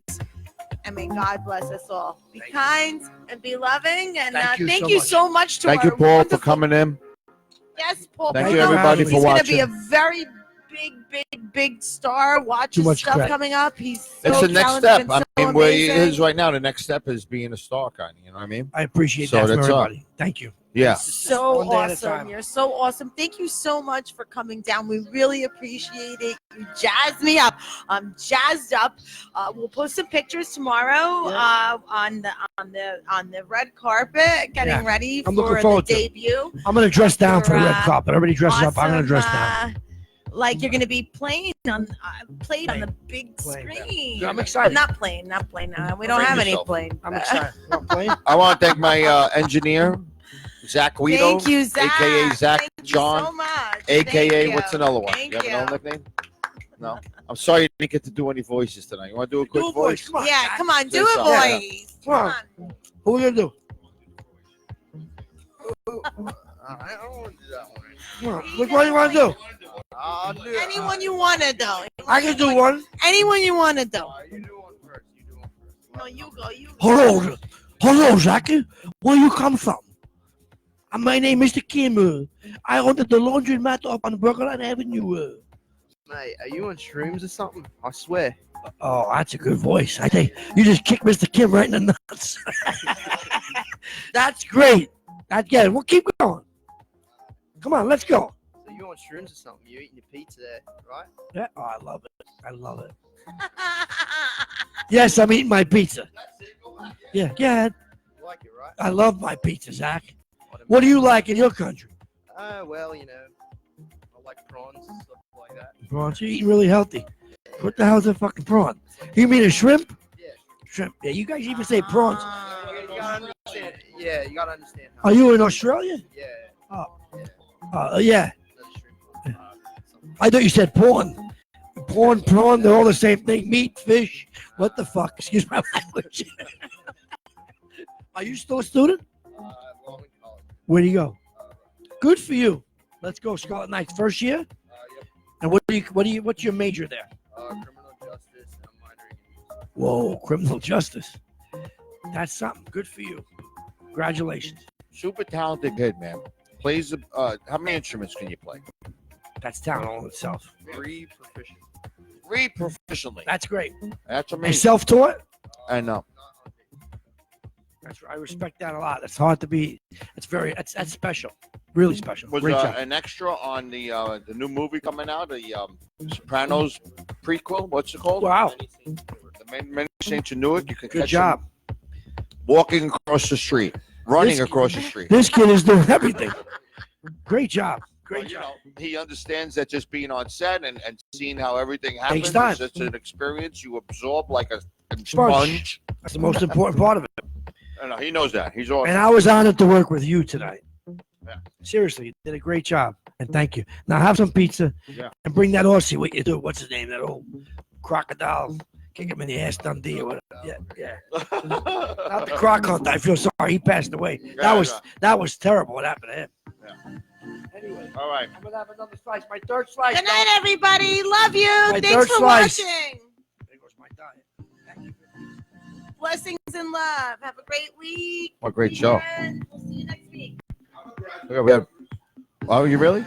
And may God bless us all. Be kind and be loving. And thank you so much to Thank our you, Paul, for wonderful coming in. Yes, Paul. Thank you, Pino. everybody, for He's going to watching. be a very big star. Watch Too his much stuff credit. coming up. He's so It's the next talented step. and I so mean, where he amazing. is right now, the next step is being a star, kind of. You know what I mean? I appreciate So that from that's everybody. Thank you. Yeah. So One day at a awesome. time. You're so awesome. Thank you so much for coming down. We really appreciate it. You jazzed me up. I'm jazzed up. We'll post some pictures tomorrow on the red carpet, getting ready I'm looking for the forward to it. debut. I'm going to dress down for the red You're, carpet. Everybody dresses up. I'm going to dress Awesome, down. like you're going to be playing on the big Playing. screen. I'm excited. Not playing. We don't Bring have any yourself. playing. I'm excited. You want to play? I want to thank my engineer, Zach Guido, Thank you, Zach. a.k.a. Zach Thank you John, so much. a.k.a. Thank what's you. another one? Thank You have you. another nickname? No. I'm sorry you didn't get to do any voices tonight. You want to do a quick Do a voice. voice? Come on. Yeah, come on, do Say a something. voice. Come on. Who are we going to do? I don't want to do that one. Come on. Look what you want to do. I'll do it. Anyone you want to do. I can do one. Anyone you want to do. You do one first. You do one first. No, you go. You go. Hello, Zachy. Where you come from? My name is Mr. Kim. I own the laundromat up on Brooklyn Avenue. Mate, are you on shrooms or something? I swear. Oh, that's a good voice. I think you just kicked Mr. Kim right in the nuts. That's great. Yeah, we'll keep going. Come on, let's go. So you on shrooms or something? You're eating your pizza there, right? Yeah. Oh, I love it. I love it. Yes, I'm eating my pizza. Yeah, yeah. You like it, right? I love my pizza, Zach. What do you like in your country? Well, you know, I like prawns and stuff like that. Prawns. You're eating really healthy. What the hell is a fucking prawn? You mean a shrimp? Yeah. Shrimp. Yeah, you guys even say prawns. You gotta understand. Yeah, you gotta understand. Are you in Australia? Yeah. Yeah. Another shrimp. I thought you said prawn. Prawn, they're all the same thing. Meat, fish. What the fuck? Excuse my language. Are you still a student? Well, I'm in college. Where do you go? Good for you. Let's go, Scarlet Knights. First year? Yep. And what's your major there? Criminal justice and I'm minoring in music. Whoa, criminal justice. That's something. Good for you. Congratulations. Super talented kid, man. Plays, how many instruments can you play? That's talent all in itself. 3 proficient. 3 proficiently. That's great. That's And amazing. self-taught? I know. I respect that a lot. It's hard to be. That's special. Really special. Was Great job. an extra on the new movie coming out, the Sopranos prequel? What's it called? Wow. The Many Saints of Newark. You can Good catch job. him walking across the street, running across the street. This kid is doing everything. Great job. Great You job. know, he understands that just being on set and seeing how everything happens Takes time. is just an experience you absorb like a Sponge. sponge. That's the most important part of it. I know, he knows that. He's awesome. And I was honored to work with you tonight. Yeah. Seriously, you did a great job. And thank you. Now have some pizza and bring that horsey. What you do? What's his name? That old crocodile. Kick him in the ass, Dundee or whatever. Yeah. Not the croc hunter. I feel sorry. He passed away. That was terrible. What happened to him? Yeah. Anyway. All right. I'm gonna have another slice. My third slice. Good night, everybody. Love you. My Thanks third for slice. watching. There goes my diet. Thank you. Blessings and love. Have a great week. What a great show. And we'll see you next week. We have, oh, you really?